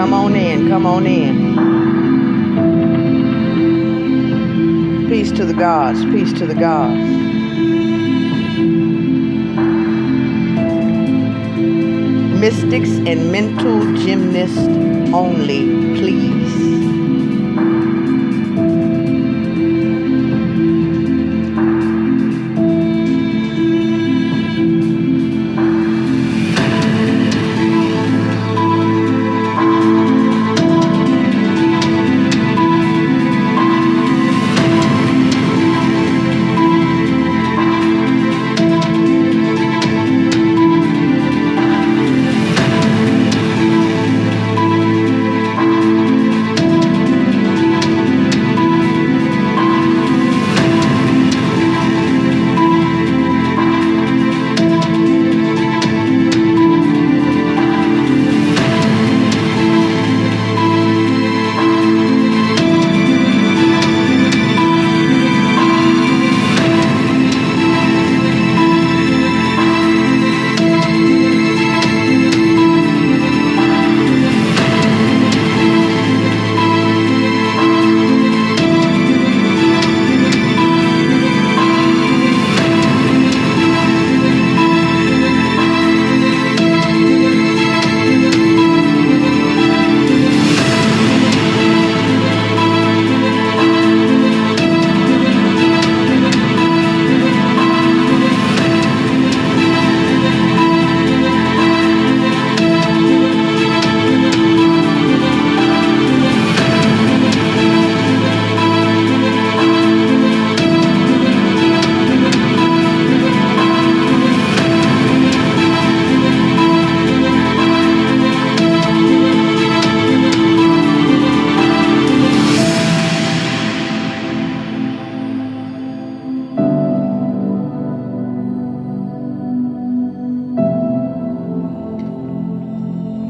Come on in, come on in. Peace to the gods, peace to the gods. Mystics and mental gymnasts only, please.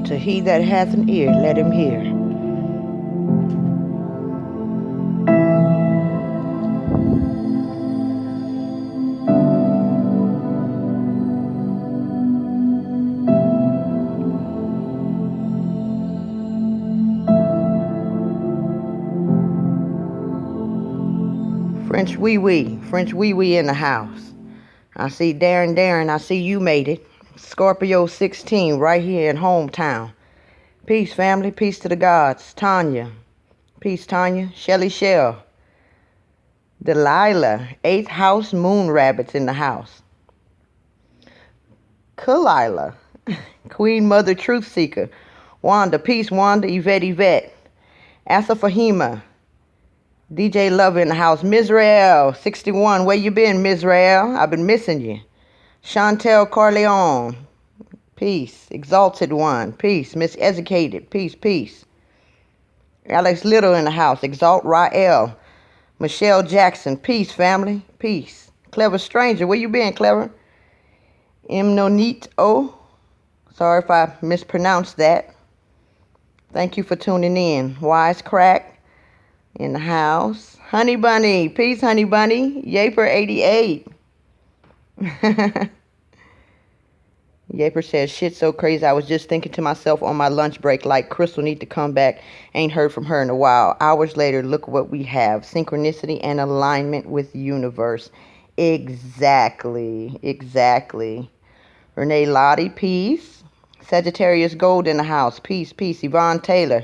To he that hath an ear, let him hear. French wee wee in the house. I see Darren, I see you made it. Scorpio 16 right here in hometown. Peace, family. Peace to the gods. Tanya. Peace, Tanya. Shelly Shell. Delilah. 8th house moon rabbits in the house. Kalila. Queen Mother Truth Seeker. Wanda. Peace, Wanda. Yvette. Asa Fahima. DJ Love in the house. Mizrael 61. Where you been, Mizrael? I've been missing you. Chantel Corleone. Peace. Exalted One. Peace. Miseducated. Peace. Alex Little in the house. Exalt Rael. Michelle Jackson. Peace, family. Peace. Clever Stranger. Where you been, Clever? Imnonit O. Sorry if I mispronounced that. Thank you for tuning in. Wisecrack in the house. Honey Bunny. Peace, Honey Bunny. Yaper 88. Yaper says, shit so crazy. I was just thinking to myself on my lunch break, like, Crystal need to come back. Ain't heard from her in a while. Hours later, look what we have. Synchronicity and alignment with the universe. Exactly. Renee Lottie, peace. Sagittarius Gold in the house. Peace. Yvonne Taylor.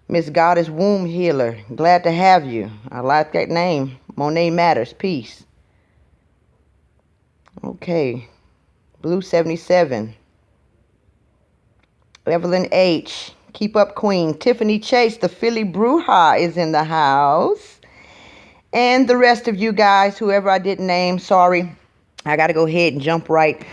Miss Goddess Womb Healer. Glad to have you. I like that name. Monet Matters. Peace. Okay. Blue 77. Evelyn H. Keep up, Queen. Tiffany Chase, the Philly Bruja, is in the house. And the rest of you guys, whoever I didn't name, sorry. I got to go ahead and jump right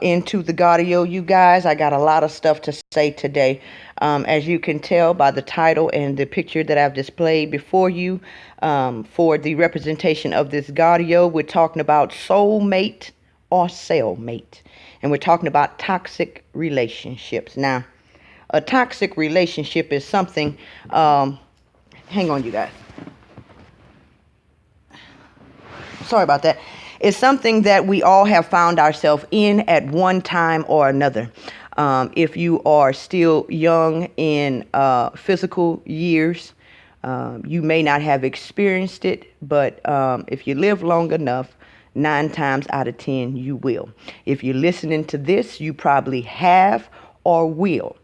into the godio, you guys. I got a lot of stuff to say today. As you can tell by the title and the picture that I've displayed before you, for the representation of this godio, we're talking about soulmate or cellmate. And we're talking about toxic relationships. Now, a toxic relationship is something, hang on, you guys. Sorry about that. It's something that we all have found ourselves in at one time or another. If you are still young in physical years, you may not have experienced it, but if you live long enough, 9 times out of 10, you will. If you're listening to this, you probably have or will.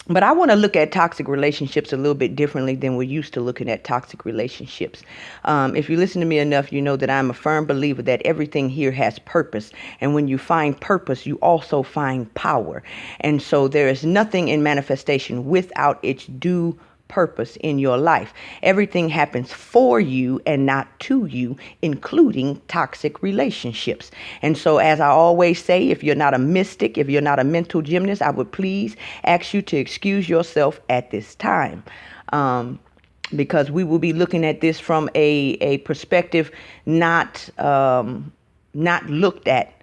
But I want to look at toxic relationships a little bit differently than we're used to looking at toxic relationships. If you listen to me enough, you know that I'm a firm believer that everything here has purpose. And when you find purpose, you also find power. And so there is nothing in manifestation without its due purpose in your life. Everything happens for you and not to you, including toxic relationships. And so, as I always say, if you're not a mystic, if you're not a mental gymnast, I would please ask you to excuse yourself at this time. Because we will be looking at this from a perspective not looked at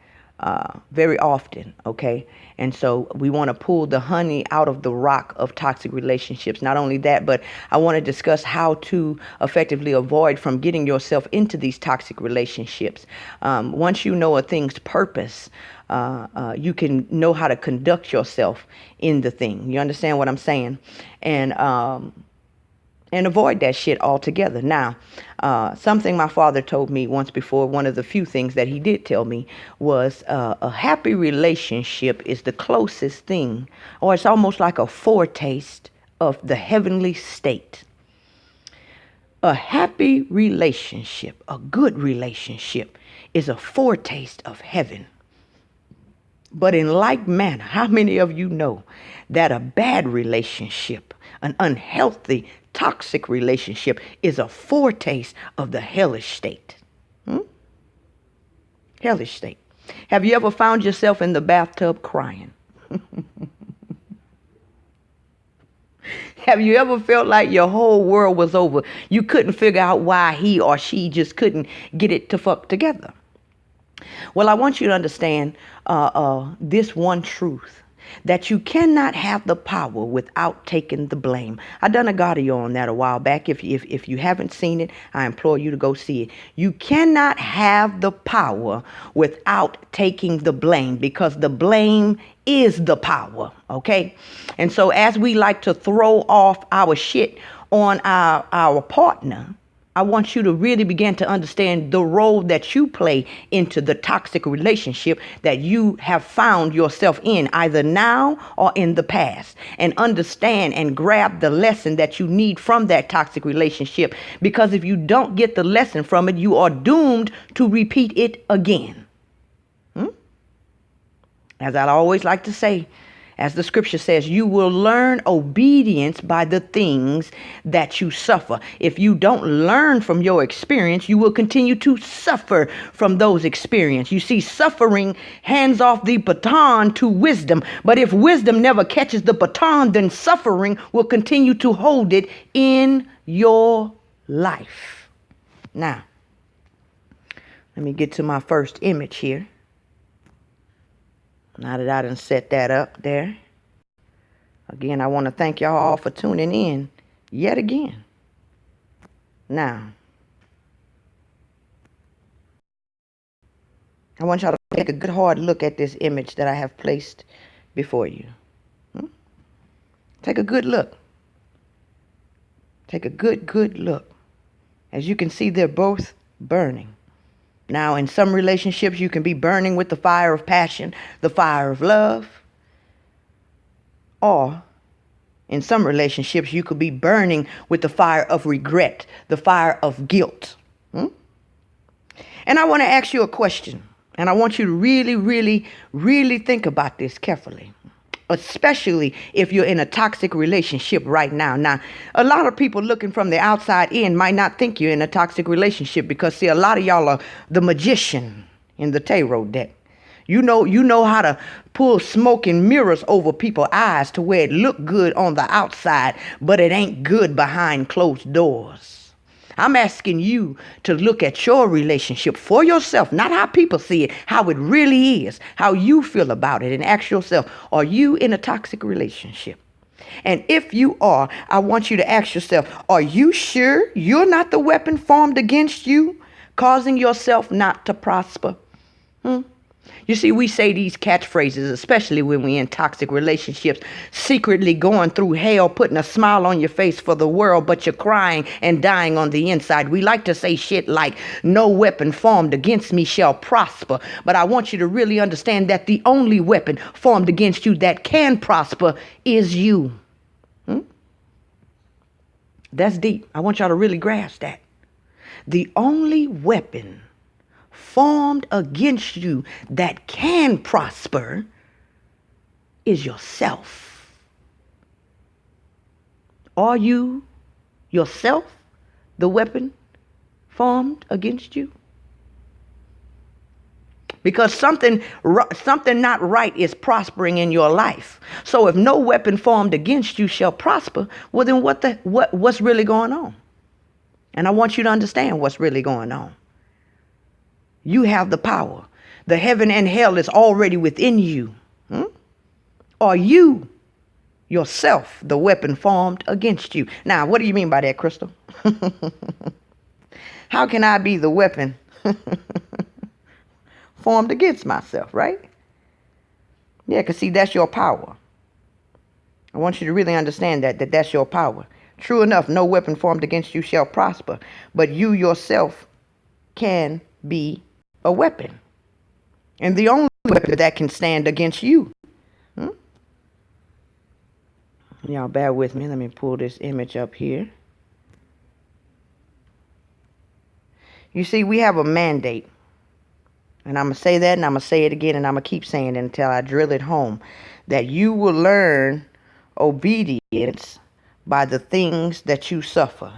very often, okay? And so we want to pull the honey out of the rock of toxic relationships. Not only that, but I want to discuss how to effectively avoid from getting yourself into these toxic relationships. Once you know a thing's purpose, you can know how to conduct yourself in the thing. You understand what I'm saying? And avoid that shit altogether. Now, something my father told me once before, one of the few things that he did tell me was a happy relationship is the closest thing, or it's almost like a foretaste of the heavenly state. A happy relationship, a good relationship, is a foretaste of heaven. But in like manner, how many of you know that a bad relationship, an unhealthy, toxic relationship, is a foretaste of the hellish state? Hellish state. Have you ever found yourself in the bathtub crying? Have you ever felt like your whole world was over? You couldn't figure out why he or she just couldn't get it to fuck together. Well, I want you to understand this one truth, that you cannot have the power without taking the blame. I done a godio on that a while back. If you haven't seen it, I implore you to go see it. You cannot have the power without taking the blame, because the blame is the power, okay? And so as we like to throw off our shit on our partner, I want you to really begin to understand the role that you play into the toxic relationship that you have found yourself in, either now or in the past, and understand and grab the lesson that you need from that toxic relationship. Because if you don't get the lesson from it, you are doomed to repeat it again. As I always like to say, as the scripture says, you will learn obedience by the things that you suffer. If you don't learn from your experience, you will continue to suffer from those experiences. You see, suffering hands off the baton to wisdom. But if wisdom never catches the baton, then suffering will continue to hold it in your life. Now, let me get to my first image here. Now that I done set that up there. Again, I want to thank y'all all for tuning in yet again. Now, I want y'all to take a good hard look at this image that I have placed before you. Take a good look. Take a good look. As you can see, they're both burning. Now, in some relationships, you can be burning with the fire of passion, the fire of love. Or, in some relationships, you could be burning with the fire of regret, the fire of guilt. And I want to ask you a question. And I want you to really think about this carefully. Especially if you're in a toxic relationship right now. Now, a lot of people looking from the outside in might not think you're in a toxic relationship, because, see, a lot of y'all are the magician in the tarot deck. You know how to pull smoke and mirrors over people's eyes to where it look good on the outside, but it ain't good behind closed doors. I'm asking you to look at your relationship for yourself, not how people see it, how it really is, how you feel about it, and ask yourself, are you in a toxic relationship? And if you are, I want you to ask yourself, are you sure you're not the weapon formed against you, causing yourself not to prosper? You see, we say these catchphrases, especially when we're in toxic relationships, secretly going through hell, putting a smile on your face for the world, but you're crying and dying on the inside. We like to say shit like, no weapon formed against me shall prosper. But I want you to really understand that the only weapon formed against you that can prosper is you. That's deep. I want y'all to really grasp that. The only weapon formed against you that can prosper is yourself. Are you yourself the weapon formed against you? Because something not right is prospering in your life. So if no weapon formed against you shall prosper, well then what's really going on? And I want you to understand what's really going on. You have the power. The heaven and hell is already within you. Are you yourself the weapon formed against you? Now, what do you mean by that, Crystal? How can I be the weapon formed against myself, right? Yeah, because see, that's your power. I want you to really understand that's your power. True enough, no weapon formed against you shall prosper, but you yourself can be a weapon. And the only weapon that can stand against you. Y'all bear with me. Let me pull this image up here. You see, we have a mandate. And I'm going to say that, and I'm going to say it again, and I'm going to keep saying it until I drill it home. That you will learn obedience by the things that you suffer.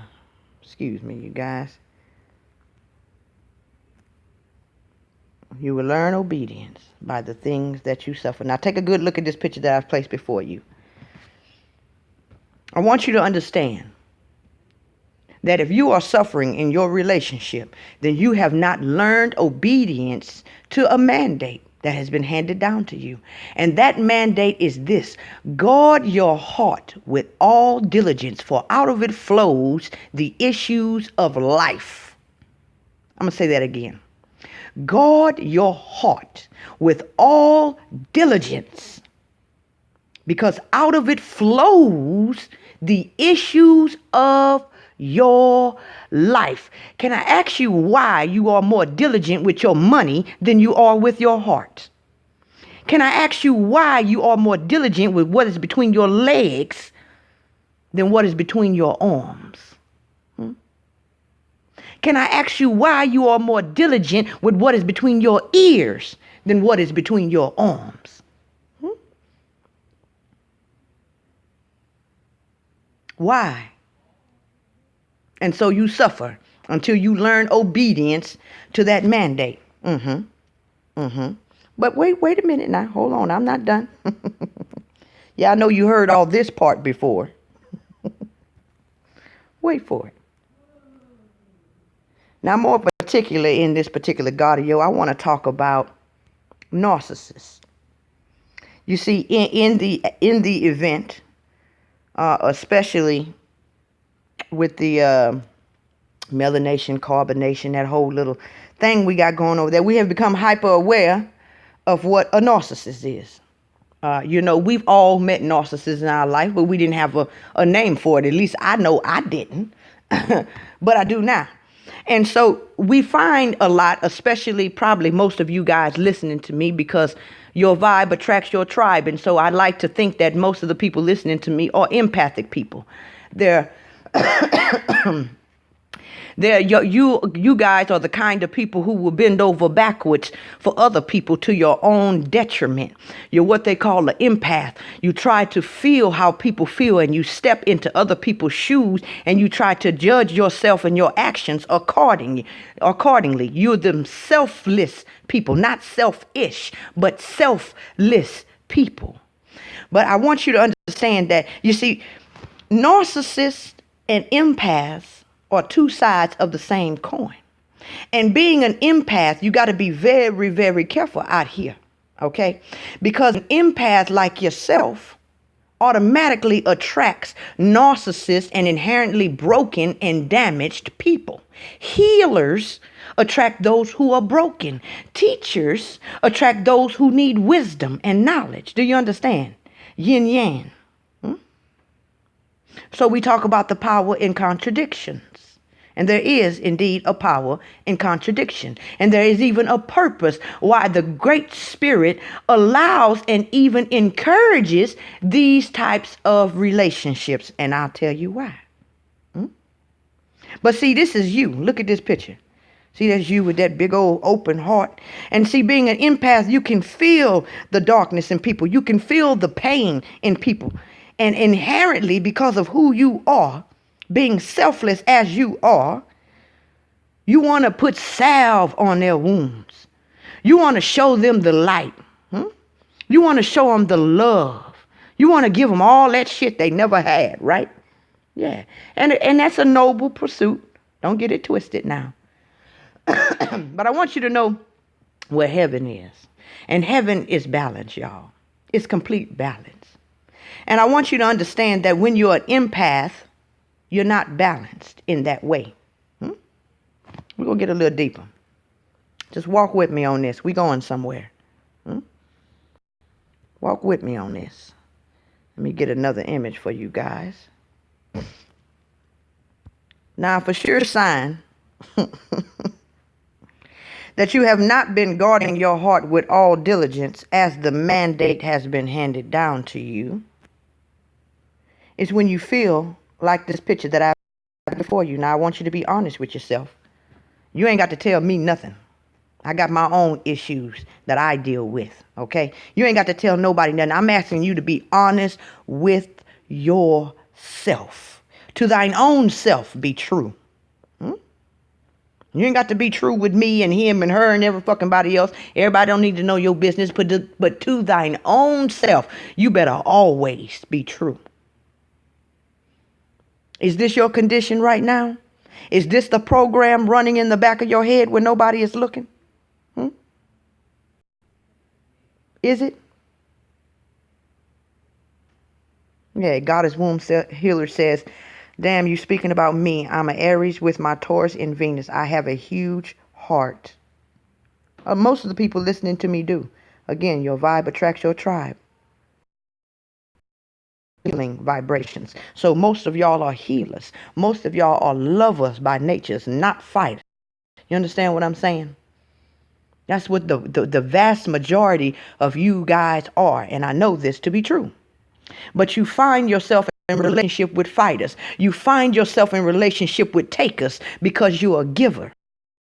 Excuse me, you guys. You will learn obedience by the things that you suffer. Now take a good look at this picture that I've placed before you. I want you to understand that if you are suffering in your relationship, then you have not learned obedience to a mandate that has been handed down to you. And that mandate is this: guard your heart with all diligence, for out of it flows the issues of life. I'm going to say that again. Guard your heart with all diligence, because out of it flows the issues of your life. Can I ask you why you are more diligent with your money than you are with your heart? Can I ask you why you are more diligent with what is between your legs than what is between your arms? Can I ask you why you are more diligent with what is between your ears than what is between your arms? Why? And so you suffer until you learn obedience to that mandate. But wait a minute now. Hold on. I'm not done. Yeah, I know you heard all this part before. Wait for it. Now, more particularly in this particular godio, I want to talk about narcissists. You see, in the event, especially with the melanation, carbonation, that whole little thing we got going over there, we have become hyper aware of what a narcissist is. We've all met narcissists in our life, but we didn't have a name for it. At least I know I didn't, but I do now. And so we find a lot, especially probably most of you guys listening to me, because your vibe attracts your tribe. And so I like to think that most of the people listening to me are empathic people. They're you guys are the kind of people who will bend over backwards for other people to your own detriment. You're what they call an empath. You try to feel how people feel, and you step into other people's shoes, and you try to judge yourself and your actions accordingly. You're them selfless people, not selfish, but selfless people. But I want you to understand that, you see, narcissists and empaths are two sides of the same coin. And being an empath, you got to be very, very careful out here, okay? Because an empath like yourself automatically attracts narcissists and inherently broken and damaged people. Healers attract those who are broken. Teachers attract those who need wisdom and knowledge. Do you understand? Yin yang. So we talk about the power in contradictions. And there is indeed a power in contradiction. And there is even a purpose why the Great Spirit allows and even encourages these types of relationships. And I'll tell you why. But see, this is you. Look at this picture. See, that's you with that big old open heart. And see, being an empath, you can feel the darkness in people. You can feel the pain in people. And inherently, because of who you are, being selfless as you are, you want to put salve on their wounds. You want to show them the light. You want to show them the love. You want to give them all that shit they never had, right? Yeah. And that's a noble pursuit. Don't get it twisted now. But I want you to know where heaven is. And heaven is balance, y'all. It's complete balance. And I want you to understand that when you're an empath, you're not balanced in that way. We're going to get a little deeper. Just walk with me on this. We're going somewhere. Walk with me on this. Let me get another image for you guys. Now, for sure sign that you have not been guarding your heart with all diligence as the mandate has been handed down to you is when you feel like this picture that I have before you. Now, I want you to be honest with yourself. You ain't got to tell me nothing. I got my own issues that I deal with, okay? You ain't got to tell nobody nothing. I'm asking you to be honest with yourself. To thine own self be true. You ain't got to be true with me and him and her and every fucking body else. Everybody don't need to know your business, but to thine own self, you better always be true. Is this your condition right now? Is this the program running in the back of your head when nobody is looking? Is it? Yeah, Goddess Womb Healer says, damn, you speaking about me. I'm an Aries with my Taurus in Venus. I have a huge heart. Most of the people listening to me do. Again, your vibe attracts your tribe. Healing vibrations. So most of y'all are healers. Most of y'all are lovers by nature, not fighters. You understand what I'm saying? That's what the vast majority of you guys are. And I know this to be true. But you find yourself in relationship with fighters. You find yourself in relationship with takers because you're a giver.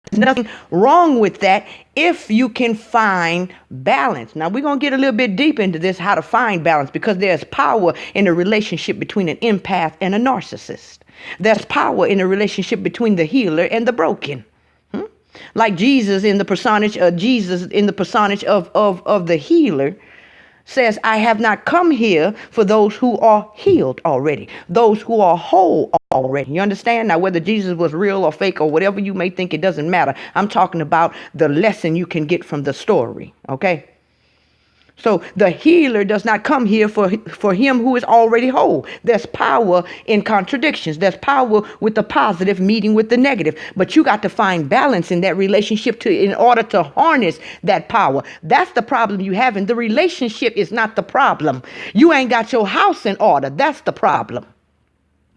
There's nothing wrong with that if you can find balance. Now, we're going to get a little bit deep into this, how to find balance, because there's power in the relationship between an empath and a narcissist. There's power in the relationship between the healer and the broken. Like Jesus in the personage of the healer says, I have not come here for those who are healed already, those who are whole already. You understand? Now, whether Jesus was real or fake or whatever you may think, it doesn't matter. I'm talking about the lesson you can get from the story. Okay. So the healer does not come here for him who is already whole. There's power in contradictions. There's power with the positive meeting with the negative. But you got to find balance in that relationship in order to harness that power. That's the problem you have. And the relationship is not the problem. You ain't got your house in order. That's the problem.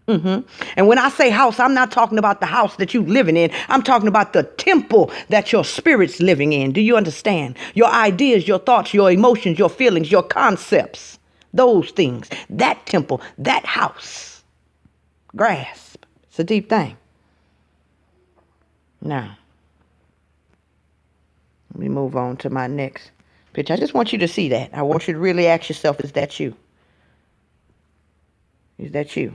And when I say house, I'm not talking about the house that you living in. I'm talking about the temple that your spirit's living in. Do you understand? Your ideas, your thoughts, your emotions, your feelings, your concepts, those things, that temple, that house. Grasp. It's a deep thing. Now, let me move on to my next picture. I just want you to see that. I want you to really ask yourself, is that you? Is that you?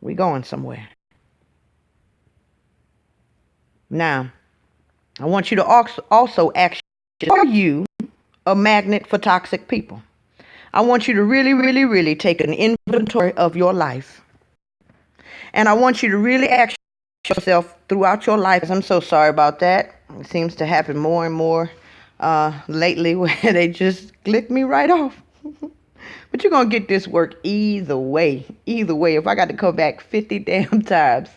We going somewhere. Now, I want you to also ask, are you a magnet for toxic people? I want you to really, really, really take an inventory of your life. And I want you to really ask yourself throughout your life. I'm so sorry about that. It seems to happen more and more lately where they just click me right off. But you're going to get this work either way. Either way. If I got to come back 50 damn times,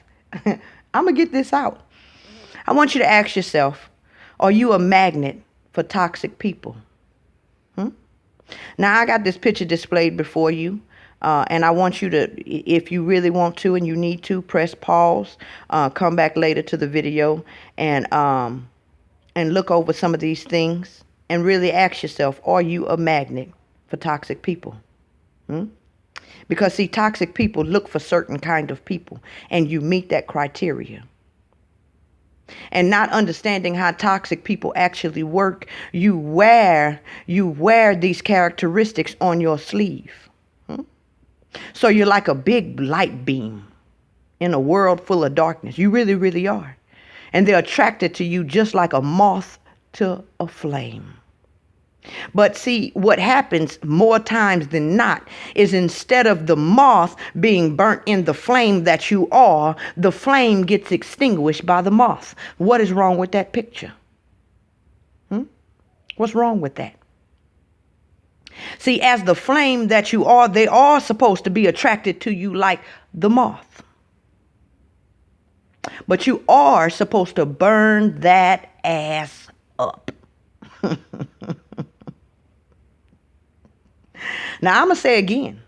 I'm going to get this out. I want you to ask yourself, are you a magnet for toxic people? Now, I got this picture displayed before you. And I want you to, if you really want to and you need to, press pause, come back later to the video and look over some of these things and really ask yourself, are you a magnet for toxic people? Because, see, toxic people look for certain kind of people, and you meet that criteria. And not understanding how toxic people actually work, you wear these characteristics on your sleeve. So you're like a big light beam in a world full of darkness. You really, really are. And they're attracted to you just like a moth to a flame. But see, what happens more times than not is instead of the moth being burnt in the flame that you are, the flame gets extinguished by the moth. What is wrong with that picture? What's wrong with that? See, as the flame that you are, they are supposed to be attracted to you like the moth. But you are supposed to burn that ass up. Now, I'm going to say again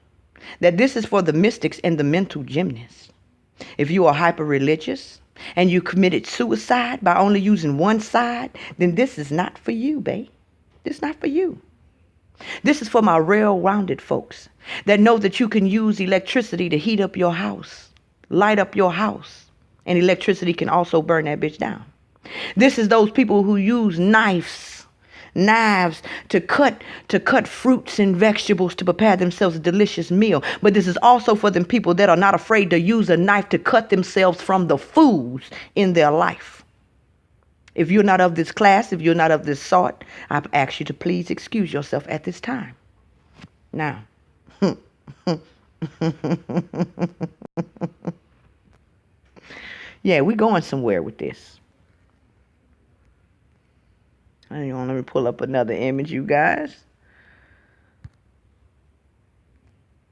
that this is for the mystics and the mental gymnasts. If you are hyper-religious and you committed suicide by only using one side, then this is not for you, babe. This is not for you. This is for my well-rounded folks that know that you can use electricity to heat up your house, light up your house, and electricity can also burn that bitch down. This is those people who use knives to cut fruits and vegetables to prepare themselves a delicious meal. But this is also for them people that are not afraid to use a knife to cut themselves from the foods in their life. If you're not of this class, if you're not of this sort, I ask you to please excuse yourself at this time. Now, yeah, we're going somewhere with this. Hang on, let me pull up another image, you guys.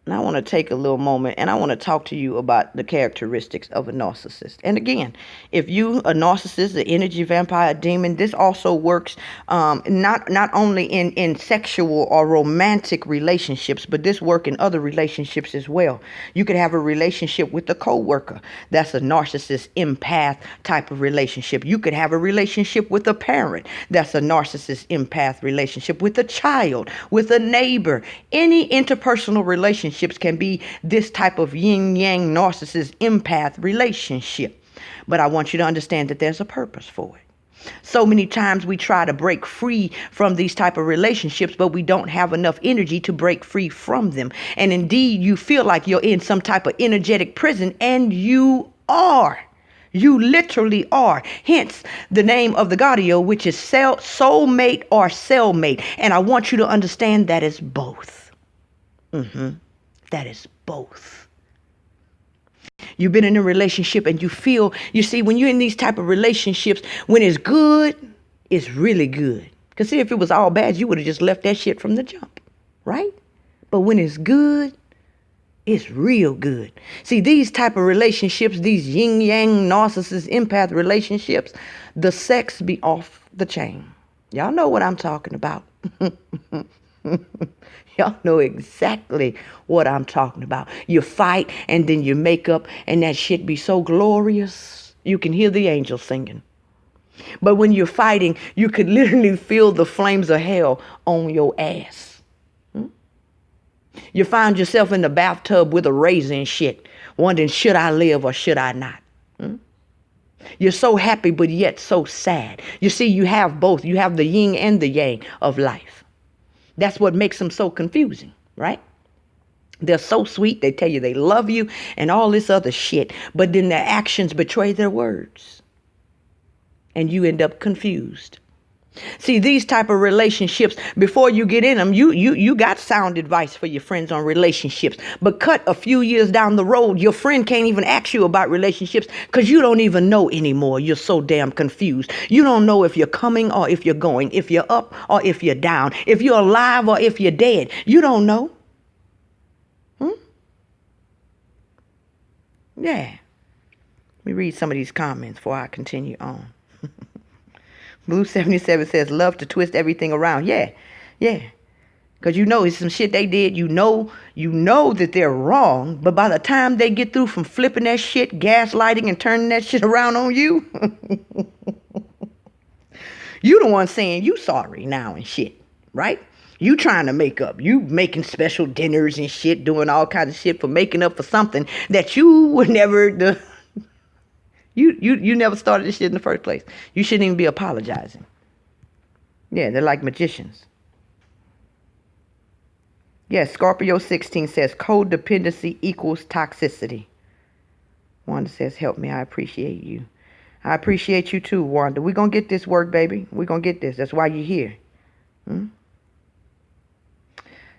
And I want to take a little moment and I want to talk to you about the characteristics of a narcissist. And again, if you a narcissist, an energy vampire, a demon, this also works not only in sexual or romantic relationships, but this work in other relationships as well. You could have a relationship with a coworker. That's a narcissist empath type of relationship. You could have a relationship with a parent. That's a narcissist empath relationship. With a child, with a neighbor. Any interpersonal relationship can be this type of yin-yang narcissist empath relationship. But I want you to understand that there's a purpose for it. So many times we try to break free from these type of relationships, but we don't have enough energy to break free from them. And indeed, you feel like you're in some type of energetic prison, and you are. You literally are. Hence the name of the godio, which is soulmate or cellmate. And I want you to understand that it's both. That is both. You've been in a relationship and you see, when you're in these type of relationships, when it's good, it's really good. Because see, if it was all bad, you would have just left that shit from the jump, right? But when it's good, it's real good. See, these type of relationships, these yin-yang narcissist empath relationships, the sex be off the chain. Y'all know what I'm talking about. Y'all know exactly what I'm talking about. You fight and then you make up and that shit be so glorious. You can hear the angels singing. But when you're fighting, you could literally feel the flames of hell on your ass. You find yourself in the bathtub with a razor and shit, wondering, should I live or should I not? You're so happy, but yet so sad. You see, you have both. You have the yin and the yang of life. That's what makes them so confusing, right? They're so sweet. They tell you they love you and all this other shit. But then their actions betray their words. And you end up confused. See, these type of relationships, before you get in them, you got sound advice for your friends on relationships. But cut a few years down the road, your friend can't even ask you about relationships because you don't even know anymore. You're so damn confused. You don't know if you're coming or if you're going, if you're up or if you're down, if you're alive or if you're dead. You don't know. Yeah. Let me read some of these comments before I continue on. Blue 77 says, love to twist everything around. Yeah. Yeah. Because you know it's some shit they did. You know that they're wrong. But by the time they get through from flipping that shit, gaslighting, and turning that shit around on you, you the one saying you sorry now and shit. Right? You trying to make up. You making special dinners and shit, doing all kinds of shit for making up for something that you would never do. You never started this shit in the first place. You shouldn't even be apologizing. Yeah, they're like magicians. Yes, Scorpio 16 says codependency equals toxicity. Wanda says, help me. I appreciate you. I appreciate you too, Wanda. We're going to get this work, baby. We're going to get this. That's why you're here.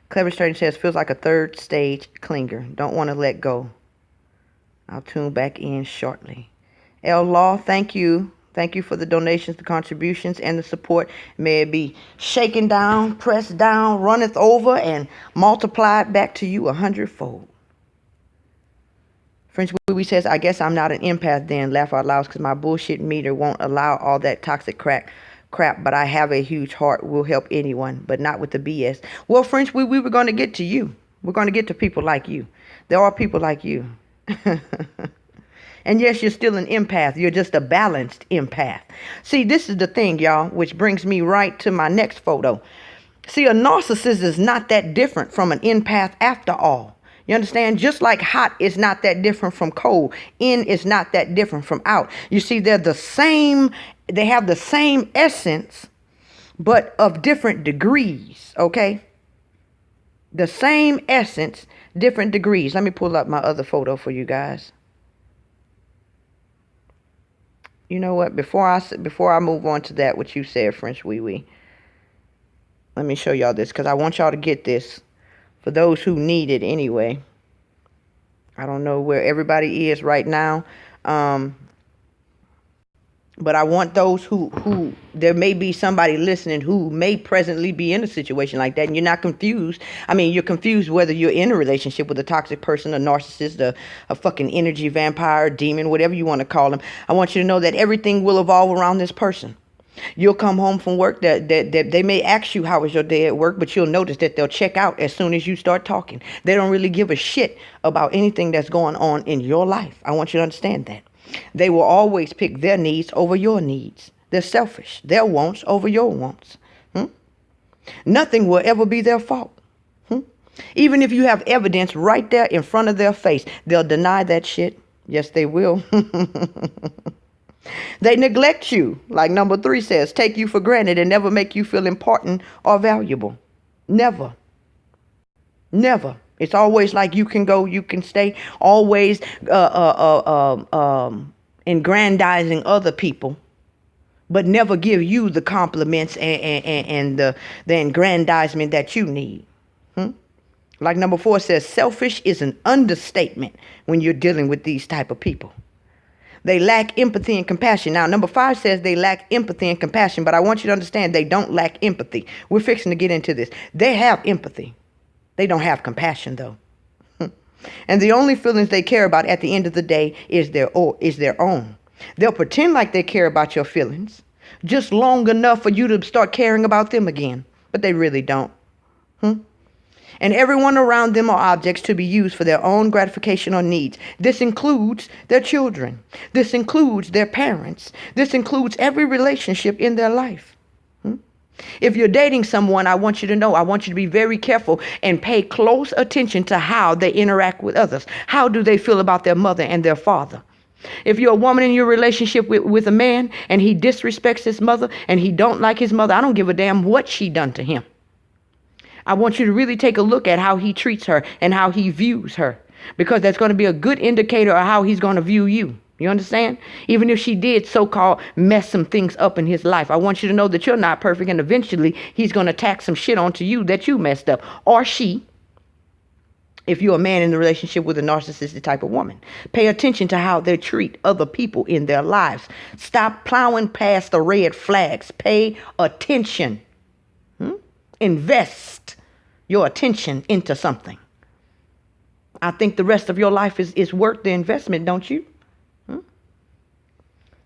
Clever Stranger says, feels like a third stage clinger. Don't want to let go. I'll tune back in shortly. L Law, thank you. Thank you for the donations, the contributions, and the support. May it be shaken down, pressed down, runneth over, and multiplied back to you 100-fold. French Wee says, I guess I'm not an empath then. Laugh out loud because my bullshit meter won't allow all that toxic crap, but I have a huge heart. Will help anyone, but not with the BS. Well, French, we were going to get to you. We're going to get to people like you. There are people like you. And yes, you're still an empath. You're just a balanced empath. See, this is the thing, y'all, which brings me right to my next photo. See, a narcissist is not that different from an empath after all. You understand? Just like hot is not that different from cold. In is not that different from out. You see, they're the same. They have the same essence, but of different degrees, okay? The same essence, different degrees. Let me pull up my other photo for you guys. You know what? Before I move on to that, what you said, French Wee Wee, let me show y'all this because I want y'all to get this for those who need it anyway. I don't know where everybody is right now, but I want those who there may be somebody listening who may presently be in a situation like that, and you're not confused. I mean, you're confused whether you're in a relationship with a toxic person, a narcissist, a fucking energy vampire, demon, whatever you want to call them. I want you to know that everything will evolve around this person. You'll come home from work, that they may ask you how was your day at work, but you'll notice that they'll check out as soon as you start talking. They don't really give a shit about anything that's going on in your life. I want you to understand that. They will always pick their needs over your needs. They're selfish. Their wants over your wants. Nothing will ever be their fault. Even if you have evidence right there in front of their face, they'll deny that shit. Yes, they will. They neglect you, like number 3 says, take you for granted and never make you feel important or valuable. Never. Never. It's always like you can go, you can stay, always aggrandizing other people, but never give you the compliments and the aggrandizement that you need. Like number 4 says, selfish is an understatement when you're dealing with these type of people. They lack empathy and compassion. Now, number 5 says they lack empathy and compassion, but I want you to understand they don't lack empathy. We're fixing to get into this. They have empathy. They don't have compassion, though. And the only feelings they care about at the end of the day is their own. They'll pretend like they care about your feelings just long enough for you to start caring about them again, but they really don't. And everyone around them are objects to be used for their own gratification or needs. This includes their children. This includes their parents. This includes every relationship in their life. If you're dating someone, I want you to know, I want you to be very careful and pay close attention to how they interact with others. How do they feel about their mother and their father? If you're a woman in your relationship with a man and he disrespects his mother and he don't like his mother, I don't give a damn what she done to him. I want you to really take a look at how he treats her and how he views her, because that's going to be a good indicator of how he's going to view you. You understand? Even if she did so-called mess some things up in his life, I want you to know that you're not perfect, and eventually he's going to tack some shit onto you that you messed up, or she, if you're a man in a relationship with a narcissistic type of woman. Pay attention to how they treat other people in their lives. Stop plowing past the red flags. Pay attention. Invest your attention into something. I think the rest of your life is worth the investment, don't you?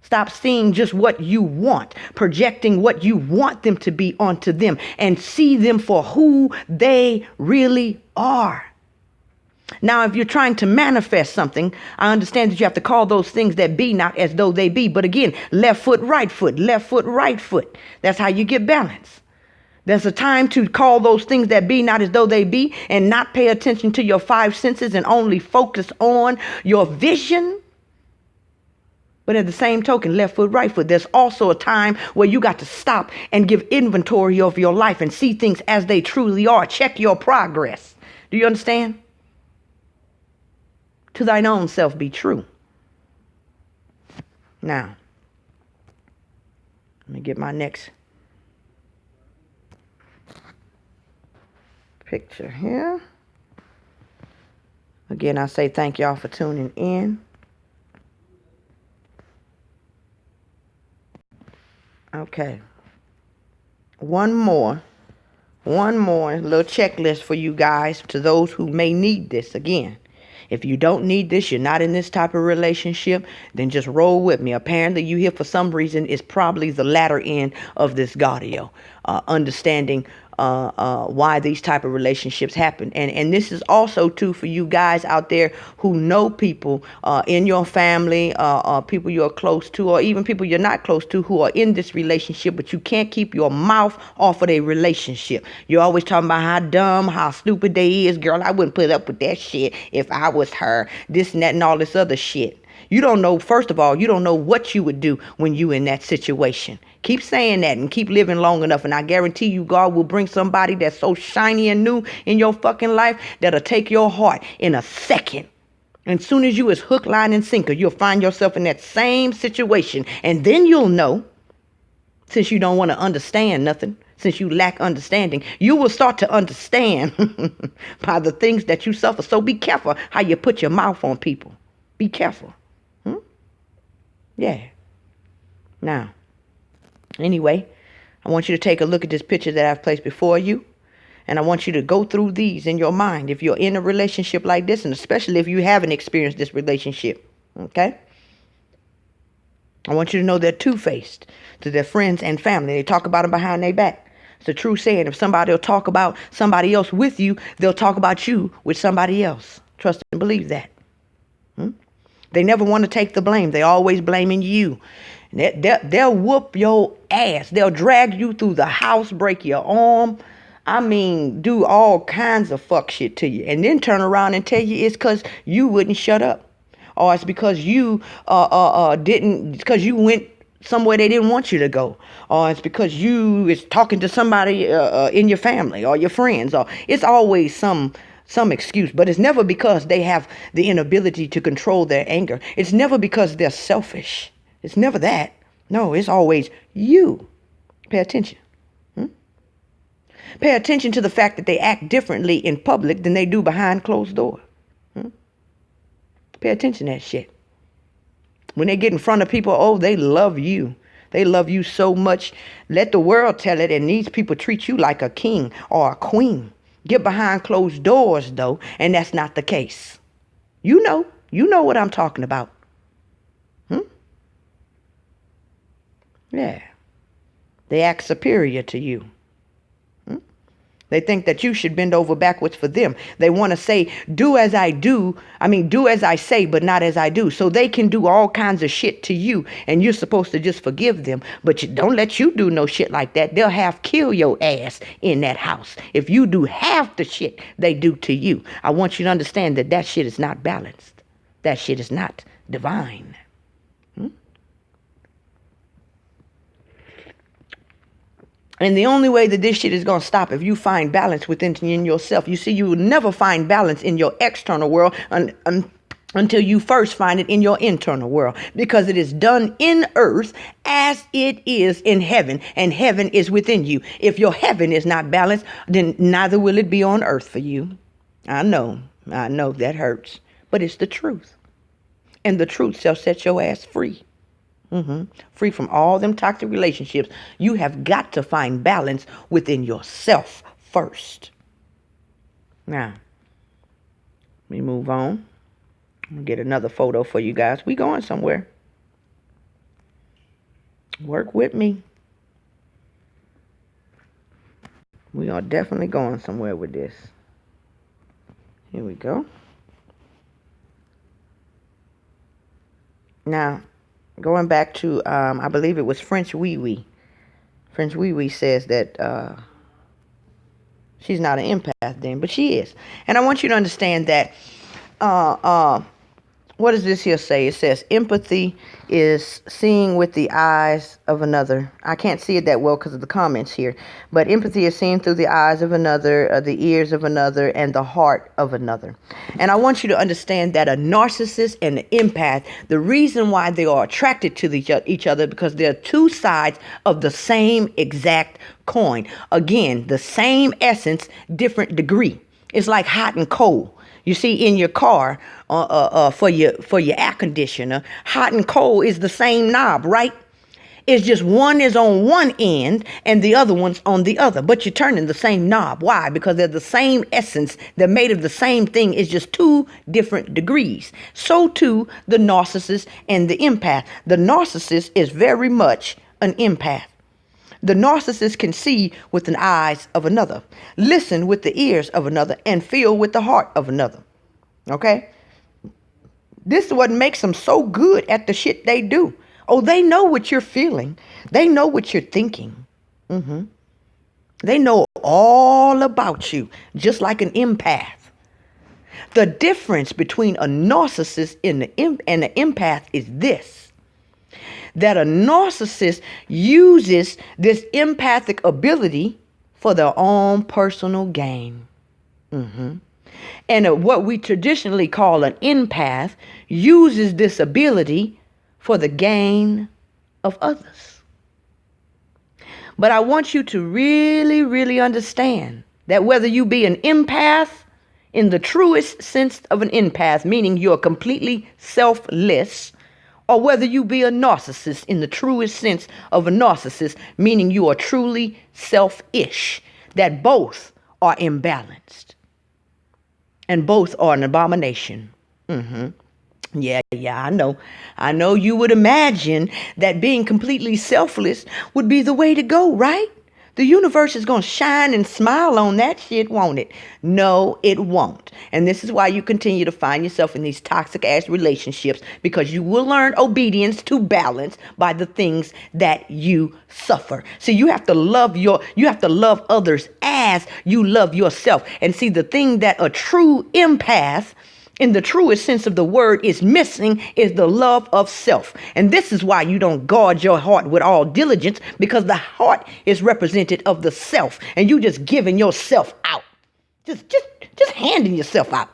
Stop seeing just what you want, projecting what you want them to be onto them, and see them for who they really are. Now, if you're trying to manifest something, I understand that you have to call those things that be not as though they be. But again, left foot, right foot, left foot, right foot. That's how you get balance. There's a time to call those things that be not as though they be and not pay attention to your five senses and only focus on your vision. But at the same token, left foot, right foot, there's also a time where you got to stop and give inventory of your life and see things as they truly are. Check your progress. Do you understand? To thine own self be true. Now, let me get my next picture here. Again, I say thank y'all for tuning in. Okay. One more little checklist for you guys, to those who may need this. Again, if you don't need this, you're not in this type of relationship, then just roll with me. Apparently you here for some reason is probably the latter end of this godio. Understanding why these type of relationships happen. And this is also too for you guys out there who know people in your family, people you're close to, or even people you're not close to who are in this relationship, but you can't keep your mouth off of a relationship. You're always talking about how dumb, how stupid they is. Girl, I wouldn't put up with that shit if I was her. This and that and all this other shit. You don't know, first of all, you don't know what you would do when you in that situation. Keep saying that and keep living long enough, and I guarantee you God will bring somebody that's so shiny and new in your fucking life that'll take your heart in a second. And soon as you is hook, line, and sinker, you'll find yourself in that same situation. And then you'll know, since you don't want to understand nothing, since you lack understanding, you will start to understand by the things that you suffer. So be careful how you put your mouth on people. Be careful. Yeah. Now, anyway, I want you to take a look at this picture that I've placed before you. And I want you to go through these in your mind if you're in a relationship like this, and especially if you haven't experienced this relationship. Okay? I want you to know they're two-faced to their friends and family. They talk about them behind their back. It's a true saying. If somebody will talk about somebody else with you, they'll talk about you with somebody else. Trust and believe that. They never want to take the blame. They always blaming you. They'll whoop your ass. They'll drag you through the house, break your arm. I mean, do all kinds of fuck shit to you. And then turn around and tell you it's because you wouldn't shut up. Or it's because you because you went somewhere they didn't want you to go. Or it's because you is talking to somebody in your family or your friends. Or it's always some excuse, but it's never because they have the inability to control their anger. It's never because they're selfish. It's never that. No, it's always you. Pay attention. Pay attention to the fact that they act differently in public than they do behind closed doors. Pay attention to that shit. When they get in front of people, oh, they love you. They love you so much. Let the world tell it, and these people treat you like a king or a queen. Get behind closed doors, though, and that's not the case. You know what I'm talking about. Yeah. They act superior to you. They think that you should bend over backwards for them. They want to say, do as I say, but not as I do. So they can do all kinds of shit to you, and you're supposed to just forgive them. But don't let you do no shit like that. They'll have kill your ass in that house if you do half the shit they do to you. I want you to understand that shit is not balanced. That shit is not divine. And the only way that this shit is going to stop if you find balance within yourself. You see, you will never find balance in your external world until you first find it in your internal world. Because it is done in earth as it is in heaven. And heaven is within you. If your heaven is not balanced, then neither will it be on earth for you. I know that hurts. But it's the truth. And the truth shall set your ass free. Free from all them toxic relationships. You have got to find balance within yourself first. Now, Let me move on. I'm gonna get another photo for you guys. We going somewhere. Work with me. We are definitely going somewhere with this. Here we go. Now, going back to, I believe it was French Wee Wee. French Wee Wee says that she's not an empath then, but she is. And I want you to understand that, what does this here say? It says empathy is seeing with the eyes of another. I can't see it that well because of the comments here. But empathy is seeing through the eyes of another, the ears of another, and the heart of another. And I want you to understand that a narcissist and an empath, the reason why they are attracted to each other, because they're two sides of the same exact coin. Again, the same essence, different degree. It's like hot and cold. You see, in your car, for your air conditioner, hot and cold is the same knob, right? It's just one is on one end and the other one's on the other. But you're turning the same knob. Why? Because they're the same essence. They're made of the same thing. It's just two different degrees. So too, the narcissist and the empath. The narcissist is very much an empath. The narcissist can see with the eyes of another, listen with the ears of another, and feel with the heart of another. Okay? This is what makes them so good at the shit they do. Oh, they know what you're feeling. They know what you're thinking. They know all about you, just like an empath. The difference between a narcissist and an empath is this. That a narcissist uses this empathic ability for their own personal gain. And what we traditionally call an empath uses this ability for the gain of others. But I want you to really, really understand that whether you be an empath in the truest sense of an empath, meaning you're completely selfless, or whether you be a narcissist in the truest sense of a narcissist, meaning you are truly selfish, that both are imbalanced and both are an abomination. Yeah, I know. I know you would imagine that being completely selfless would be the way to go, right? The universe is going to shine and smile on that shit, won't it? No, it won't. And this is why you continue to find yourself in these toxic ass relationships, because you will learn obedience to balance by the things that you suffer. See, you have to love others as you love yourself. And see, the thing that a true empath, in the truest sense of the word, is missing is the love of self. And this is why you don't guard your heart with all diligence, because the heart is representative of the self, and you just giving yourself out. Just handing yourself out.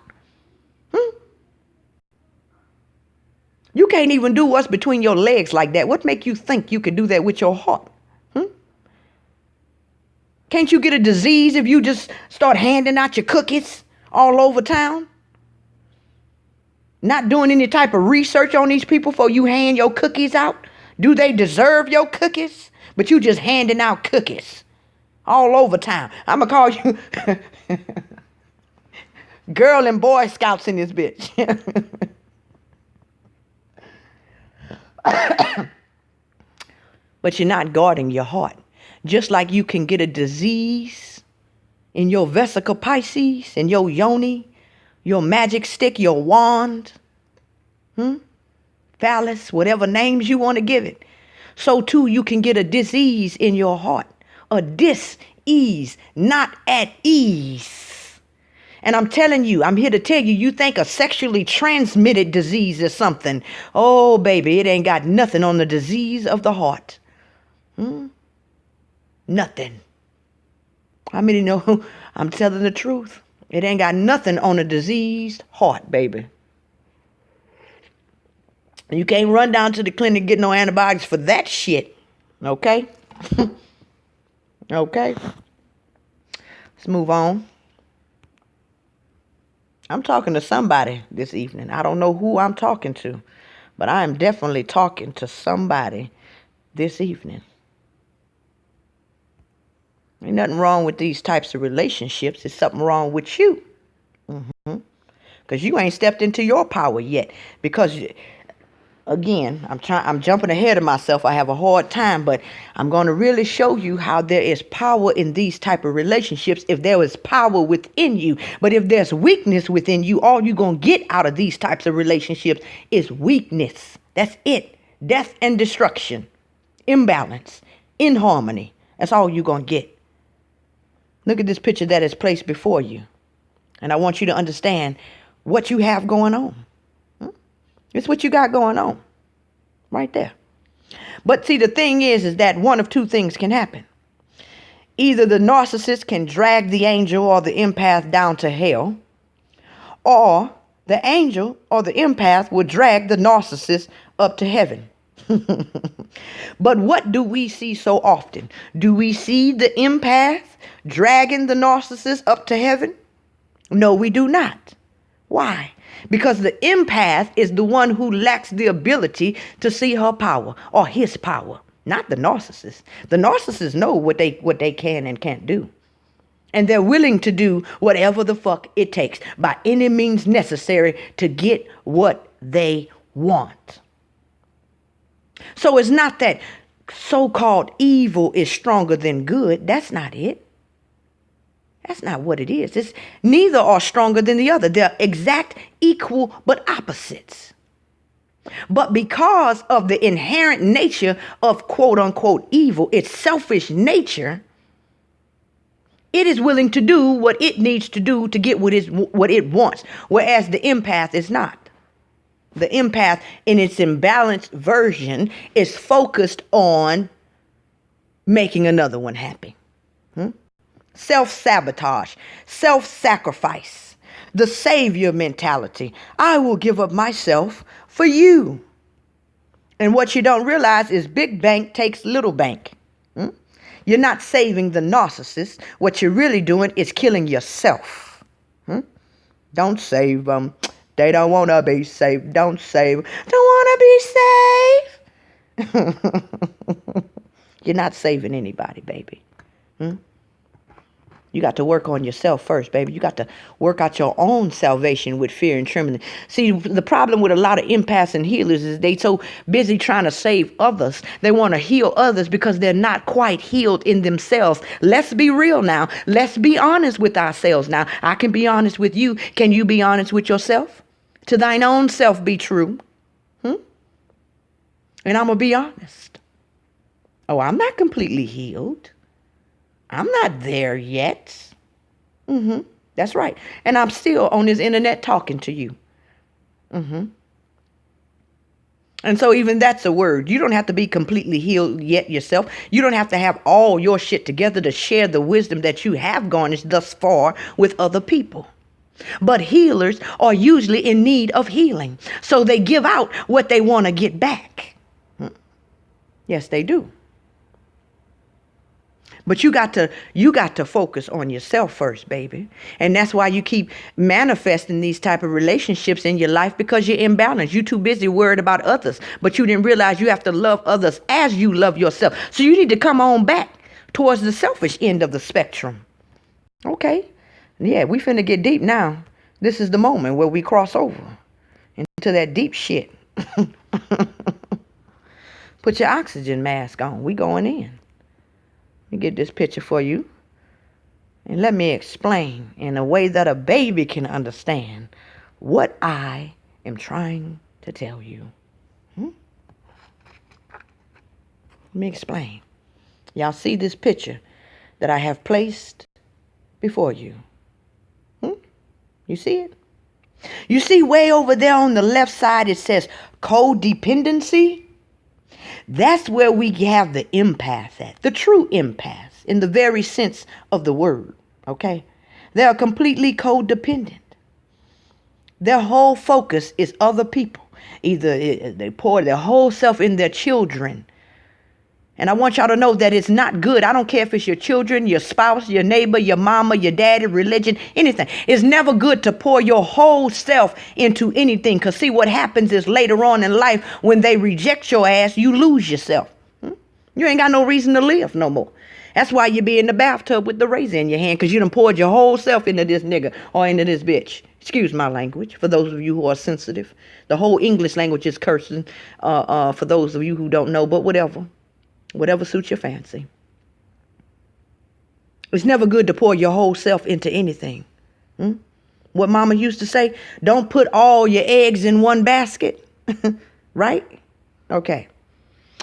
You can't even do what's between your legs like that. What make you think you could do that with your heart? Can't you get a disease if you just start handing out your cookies all over town? Not doing any type of research on these people before you hand your cookies out? Do they deserve your cookies? But you just handing out cookies all over town. I'm going to call you Girl and Boy Scouts in this bitch. But you're not guarding your heart. Just like you can get a disease in your vesica Pisces, in your yoni, your magic stick, your wand, phallus, whatever names you want to give it. So too, you can get a disease in your heart, a dis-ease, not at ease. And I'm telling you, I'm here to tell you, you think a sexually transmitted disease is something. Oh, baby, it ain't got nothing on the disease of the heart. Nothing. How many know I'm telling the truth? It ain't got nothing on a diseased heart, baby. You can't run down to the clinic and get no antibiotics for that shit. Okay? Okay? Let's move on. I'm talking to somebody this evening. I don't know who I'm talking to, but I am definitely talking to somebody this evening. Ain't nothing wrong with these types of relationships. There's something wrong with you. because you ain't stepped into your power yet. Because again, I'm jumping ahead of myself. I have a hard time, but I'm going to really show you how there is power in these type of relationships if there is power within you. But if there's weakness within you, all you're going to get out of these types of relationships is weakness. That's it. Death and destruction, imbalance, inharmony. That's all you're going to get. Look at this picture that is placed before you. And I want you to understand what you have going on. It's what you got going on right there. But see, the thing is that one of two things can happen. Either the narcissist can drag the angel or the empath down to hell, or the angel or the empath will drag the narcissist up to heaven. But what do we see so often? Do we see the empath dragging the narcissist up to heaven? No, we do not. Why? Because the empath is the one who lacks the ability to see her power or his power, not the narcissist. The narcissists know what they can and can't do. And they're willing to do whatever the fuck it takes by any means necessary to get what they want. So it's not that so-called evil is stronger than good. That's not it. That's not what it is. It's neither are stronger than the other. They're exact, equal, but opposites. But because of the inherent nature of quote unquote evil, its selfish nature, it is willing to do what it needs to do to get what it wants. Whereas the empath is not. The empath in its imbalanced version is focused on making another one happy. Self-sabotage, self-sacrifice, the savior mentality. I will give up myself for you. And what you don't realize is big bank takes little bank. You're not saving the narcissist. What you're really doing is killing yourself. Don't save them. They don't want to be saved. Don't save them. Don't want to be saved. You're not saving anybody, baby. You got to work on yourself first, baby. You got to work out your own salvation with fear and trembling. See, the problem with a lot of empaths and healers is they so busy trying to save others. They want to heal others because they're not quite healed in themselves. Let's be real now. Let's be honest with ourselves now. I can be honest with you. Can you be honest with yourself? To thine own self be true. And I'm going to be honest. Oh, I'm not completely healed. I'm not there yet. That's right. And I'm still on this internet talking to you. And so even that's a word. You don't have to be completely healed yet yourself. You don't have to have all your shit together to share the wisdom that you have garnished thus far with other people. But healers are usually in need of healing. So they give out what they want to get back. Yes, they do. But you got to focus on yourself first, baby. And that's why you keep manifesting these type of relationships in your life, because you're imbalanced. You're too busy worried about others, but you didn't realize you have to love others as you love yourself. So you need to come on back towards the selfish end of the spectrum. Okay. Yeah, we finna get deep now. This is the moment where we cross over into that deep shit. Put your oxygen mask on. We going in. Let me get this picture for you. And let me explain in a way that a baby can understand what I am trying to tell you. Let me explain. Y'all see this picture that I have placed before you? You see it? You see way over there on the left side, it says codependency. That's where we have the empath at, the true empath in the very sense of the word. Okay. They are completely codependent. Their whole focus is other people. Either they pour their whole self in their children. And I want y'all to know that it's not good. I don't care if it's your children, your spouse, your neighbor, your mama, your daddy, religion, anything. It's never good to pour your whole self into anything. Because see, what happens is later on in life, when they reject your ass, you lose yourself. You ain't got no reason to live no more. That's why you be in the bathtub with the razor in your hand, because you done poured your whole self into this nigga or into this bitch. Excuse my language for those of you who are sensitive. The whole English language is cursing for those of you who don't know, but whatever. Whatever suits your fancy. It's never good to pour your whole self into anything. What mama used to say, don't put all your eggs in one basket. Right? Okay.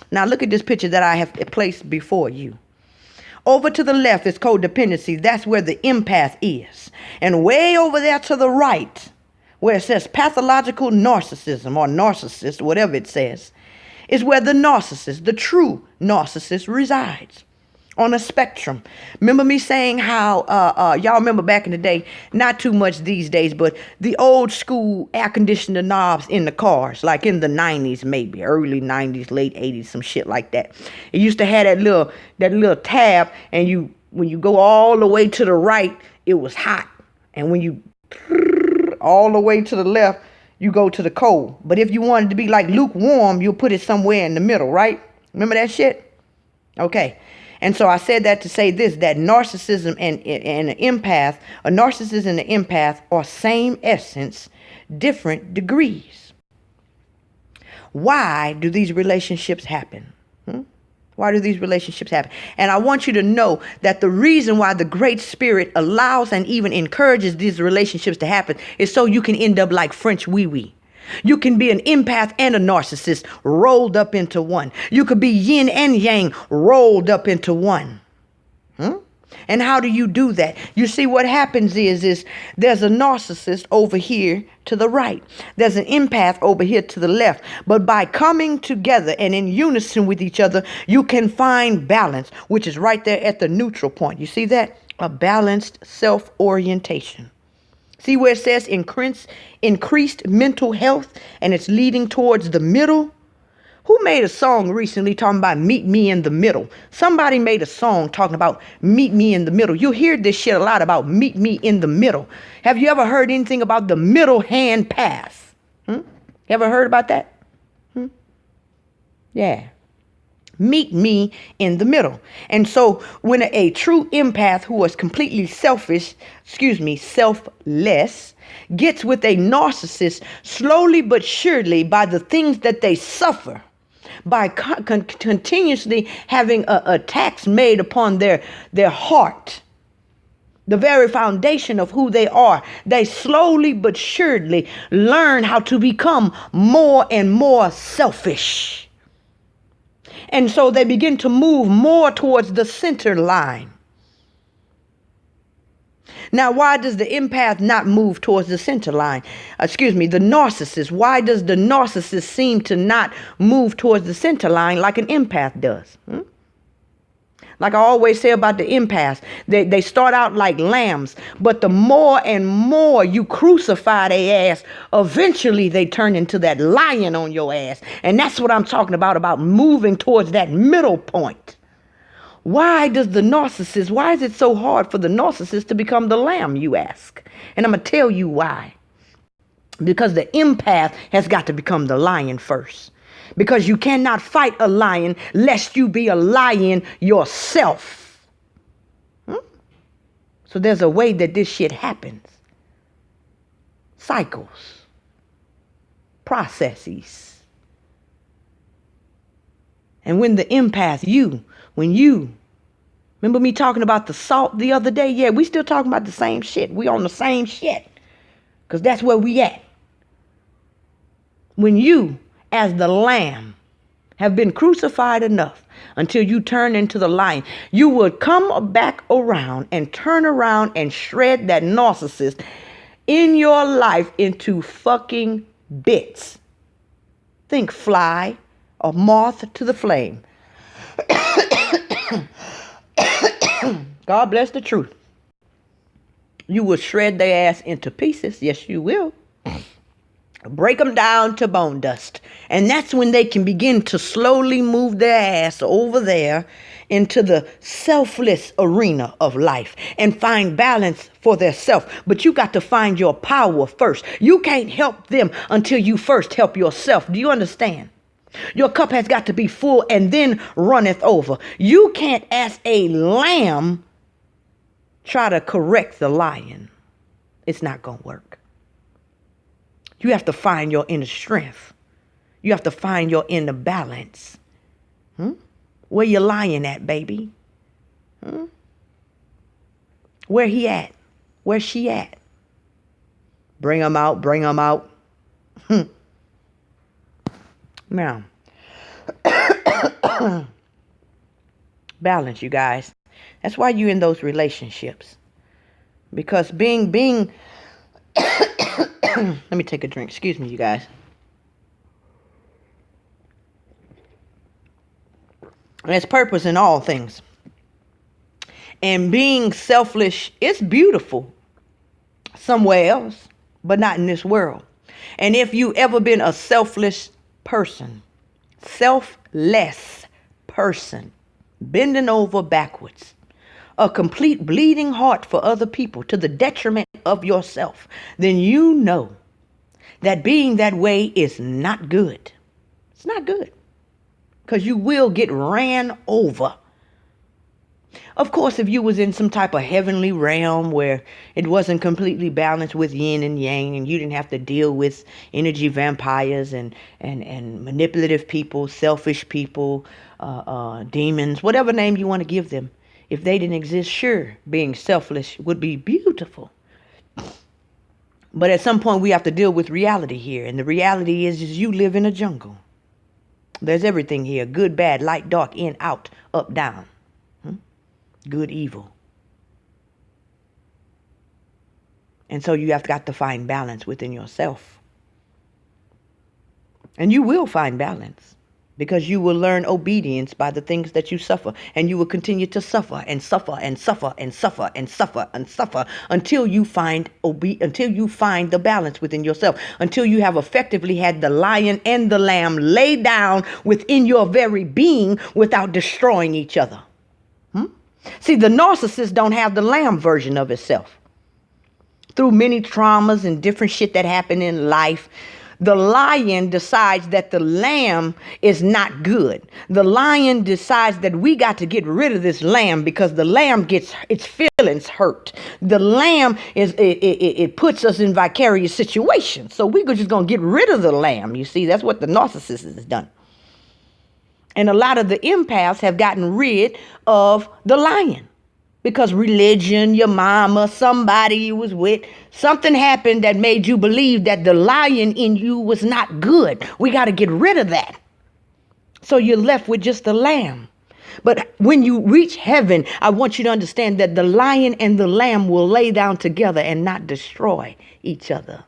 Now look at this picture that I have placed before you. Over to the left is codependency. That's where the empath is. And way over there to the right, where it says pathological narcissism or narcissist, whatever it says, is where the narcissist, the true narcissist, resides on a spectrum. Remember me saying how, y'all remember back in the day, not too much these days, but the old school air conditioner knobs in the cars, like in the 90s, maybe early 90s, late 80s, some shit like that. It used to have that little tab, and when you go all the way to the right, it was hot. And when you all the way to the left, you go to the cold. But if you wanted to be like lukewarm, you'll put it somewhere in the middle, right? Remember that shit? Okay. And so I said that to say this, that narcissism and an empath, a narcissist and an empath are same essence, different degrees. Why do these relationships happen? Why do these relationships happen? And I want you to know that the reason why the Great Spirit allows and even encourages these relationships to happen is so you can end up like French wee-wee. You can be an empath and a narcissist rolled up into one. You could be yin and yang rolled up into one. And how do you do that? You see, what happens is there's a narcissist over here to the right. There's an empath over here to the left. But by coming together and in unison with each other, you can find balance, which is right there at the neutral point. You see that? A balanced self-orientation. See where it says increased mental health, and it's leading towards the middle? Who made a song recently talking about meet me in the middle? Somebody made a song talking about meet me in the middle. You hear this shit a lot about meet me in the middle. Have you ever heard anything about the middle hand path? You ever heard about that? Yeah. Meet me in the middle. And so when a true empath who is completely selfless, gets with a narcissist, slowly but surely, by the things that they suffer, by continuously having attacks made upon their heart, the very foundation of who they are, they slowly but surely learn how to become more and more selfish. And so they begin to move more towards the center line. Now, why does the empath not move towards the center line? The narcissist. Why does the narcissist seem to not move towards the center line like an empath does? Like I always say about the empaths, they start out like lambs, but the more and more you crucify their ass, eventually they turn into that lion on your ass. And that's what I'm talking about moving towards that middle point. Why is it so hard for the narcissist to become the lamb, you ask? And I'm going to tell you why. Because the empath has got to become the lion first. Because you cannot fight a lion lest you be a lion yourself. So there's a way that this shit happens. Cycles. Processes. And when the empath, remember me talking about the salt the other day? Yeah, we still talking about the same shit. We on the same shit. Because that's where we at. When you, as the lamb, have been crucified enough until you turn into the lion, you will come back around and turn around and shred that narcissist in your life into fucking bits. Think fly or moth to the flame. God bless the truth. You will shred their ass into pieces. Yes, you will. Break them down to bone dust. And that's when they can begin to slowly move their ass over there into the selfless arena of life and find balance for their self. But you got to find your power first. You can't help them until you first help yourself. Do you understand? Your cup has got to be full and then runneth over. You can't, as a lamb, try to correct the lion. It's not going to work. You have to find your inner strength. You have to find your inner balance. Where you lying at, baby? Where he at? Where she at? Bring them out, bring them out. Now, balance, you guys. That's why you're in those relationships. Because being, let me take a drink. Excuse me, you guys. There's purpose in all things. And being selfish is beautiful somewhere else, but not in this world. And if you ever been a selfless person, selfless person, bending over backwards, a complete bleeding heart for other people to the detriment of yourself, then you know that being that way is not good. It's not good. Because you will get ran over. Of course, if you was in some type of heavenly realm where it wasn't completely balanced with yin and yang, and you didn't have to deal with energy vampires and manipulative people, selfish people, demons, whatever name you want to give them. If they didn't exist, sure, being selfish would be beautiful. But at some point, we have to deal with reality here. And the reality is you live in a jungle. There's everything here. Good, bad, light, dark, in, out, up, down. Good, evil. And so you have got to find balance within yourself. And you will find balance. Because you will learn obedience by the things that you suffer. And you will continue to suffer and suffer and suffer and suffer and suffer and suffer until you find the balance within yourself. Until you have effectively had the lion and the lamb lay down within your very being without destroying each other. See, the narcissist don't have the lamb version of itself. Through many traumas and different shit that happen in life, the lion decides that the lamb is not good. The lion decides that we got to get rid of this lamb because the lamb gets its feelings hurt. The lamb it puts us in vicarious situations. So we're just going to get rid of the lamb. You see, that's what the narcissist has done. And a lot of the empaths have gotten rid of the lion. Because religion, your mama, somebody you was with, something happened that made you believe that the lion in you was not good. We got to get rid of that. So you're left with just the lamb. But when you reach heaven, I want you to understand that the lion and the lamb will lay down together and not destroy each other.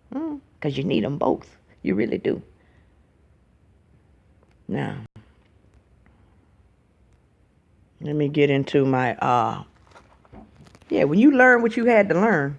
Because you need them both. You really do. Now, let me get into my, when you learn what you had to learn,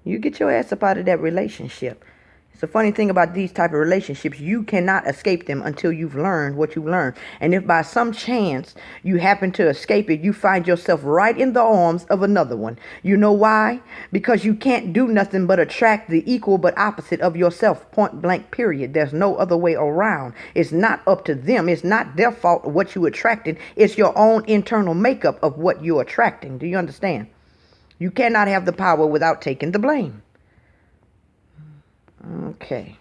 you get your ass up out of that relationship. It's a funny thing about these type of relationships. You cannot escape them until you've learned what you've learned. And if by some chance you happen to escape it, you find yourself right in the arms of another one. You know why? Because you can't do nothing but attract the equal but opposite of yourself. Point blank, period. There's no other way around. It's not up to them. It's not their fault of what you attracted. It's your own internal makeup of what you're attracting. Do you understand? You cannot have the power without taking the blame. Okay.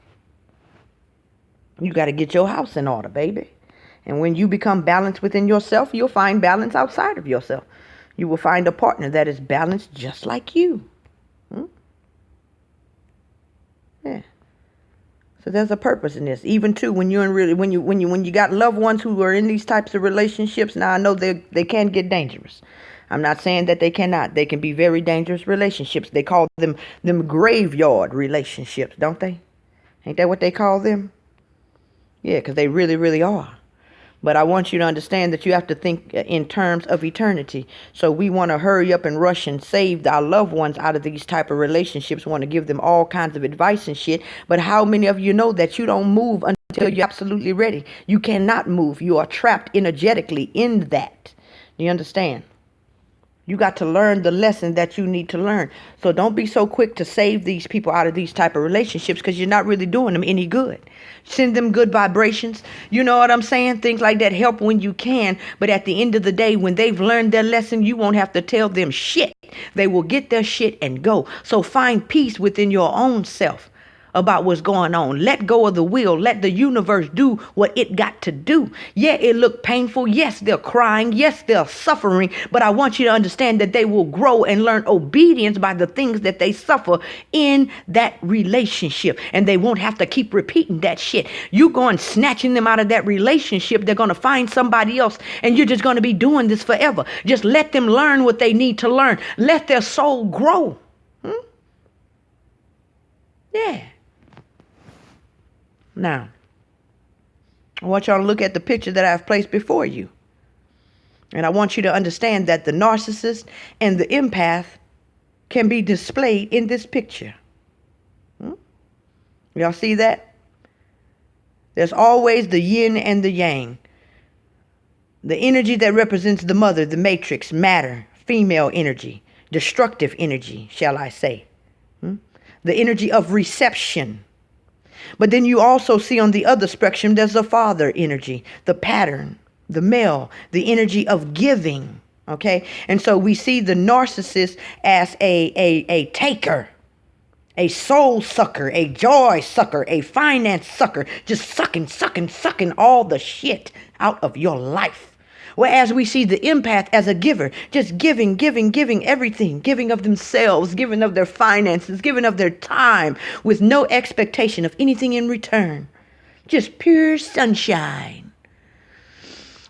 You got to get your house in order, baby. And when you become balanced within yourself, you'll find balance outside of yourself. You will find a partner that is balanced just like you. Yeah. So there's a purpose in this. Even too, when you're in really, when you got loved ones who are in these types of relationships. Now I know they can get dangerous. I'm not saying that they cannot. They can be very dangerous relationships. They call them graveyard relationships, don't they? Ain't that what they call them? Yeah, because they really, really are. But I want you to understand that you have to think in terms of eternity. So we want to hurry up and rush and save our loved ones out of these type of relationships. Want to give them all kinds of advice and shit. But how many of you know that you don't move until you're absolutely ready? You cannot move. You are trapped energetically in that. Do you understand? You got to learn the lesson that you need to learn. So don't be so quick to save these people out of these type of relationships, because you're not really doing them any good. Send them good vibrations. You know what I'm saying? Things like that help when you can. But at the end of the day, when they've learned their lesson, you won't have to tell them shit. They will get their shit and go. So find peace within your own self about what's going on. Let go of the will. Let the universe do what it got to do. Yeah, it looked painful. Yes, they're crying. Yes, they're suffering. But I want you to understand that they will grow and learn obedience by the things that they suffer in that relationship. And they won't have to keep repeating that shit. You going snatching them out of that relationship. They're going to find somebody else. And you're just going to be doing this forever. Just let them learn what they need to learn. Let their soul grow. Yeah. Now, I want y'all to look at the picture that I've placed before you. And I want you to understand that the narcissist and the empath can be displayed in this picture. Y'all see that? There's always the yin and the yang. The energy that represents the mother, the matrix, matter, female energy, destructive energy, shall I say. The energy of reception. But then you also see on the other spectrum, there's the father energy, the pattern, the male, the energy of giving. Okay. And so we see the narcissist as a taker, a soul sucker, a joy sucker, a finance sucker, just sucking all the shit out of your life. Whereas we see the empath as a giver, just giving everything, giving of themselves, giving of their finances, giving of their time with no expectation of anything in return. Just pure sunshine.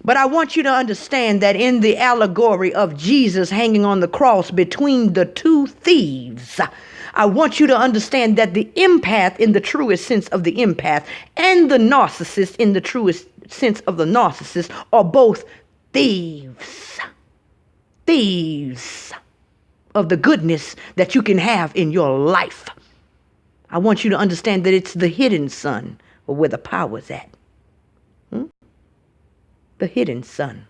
But I want you to understand that in the allegory of Jesus hanging on the cross between the two thieves, I want you to understand that the empath in the truest sense of the empath and the narcissist in the truest sense of the narcissist are both thieves of the goodness that you can have in your life. I want you to understand that it's the hidden sun or where the power's at. The hidden sun.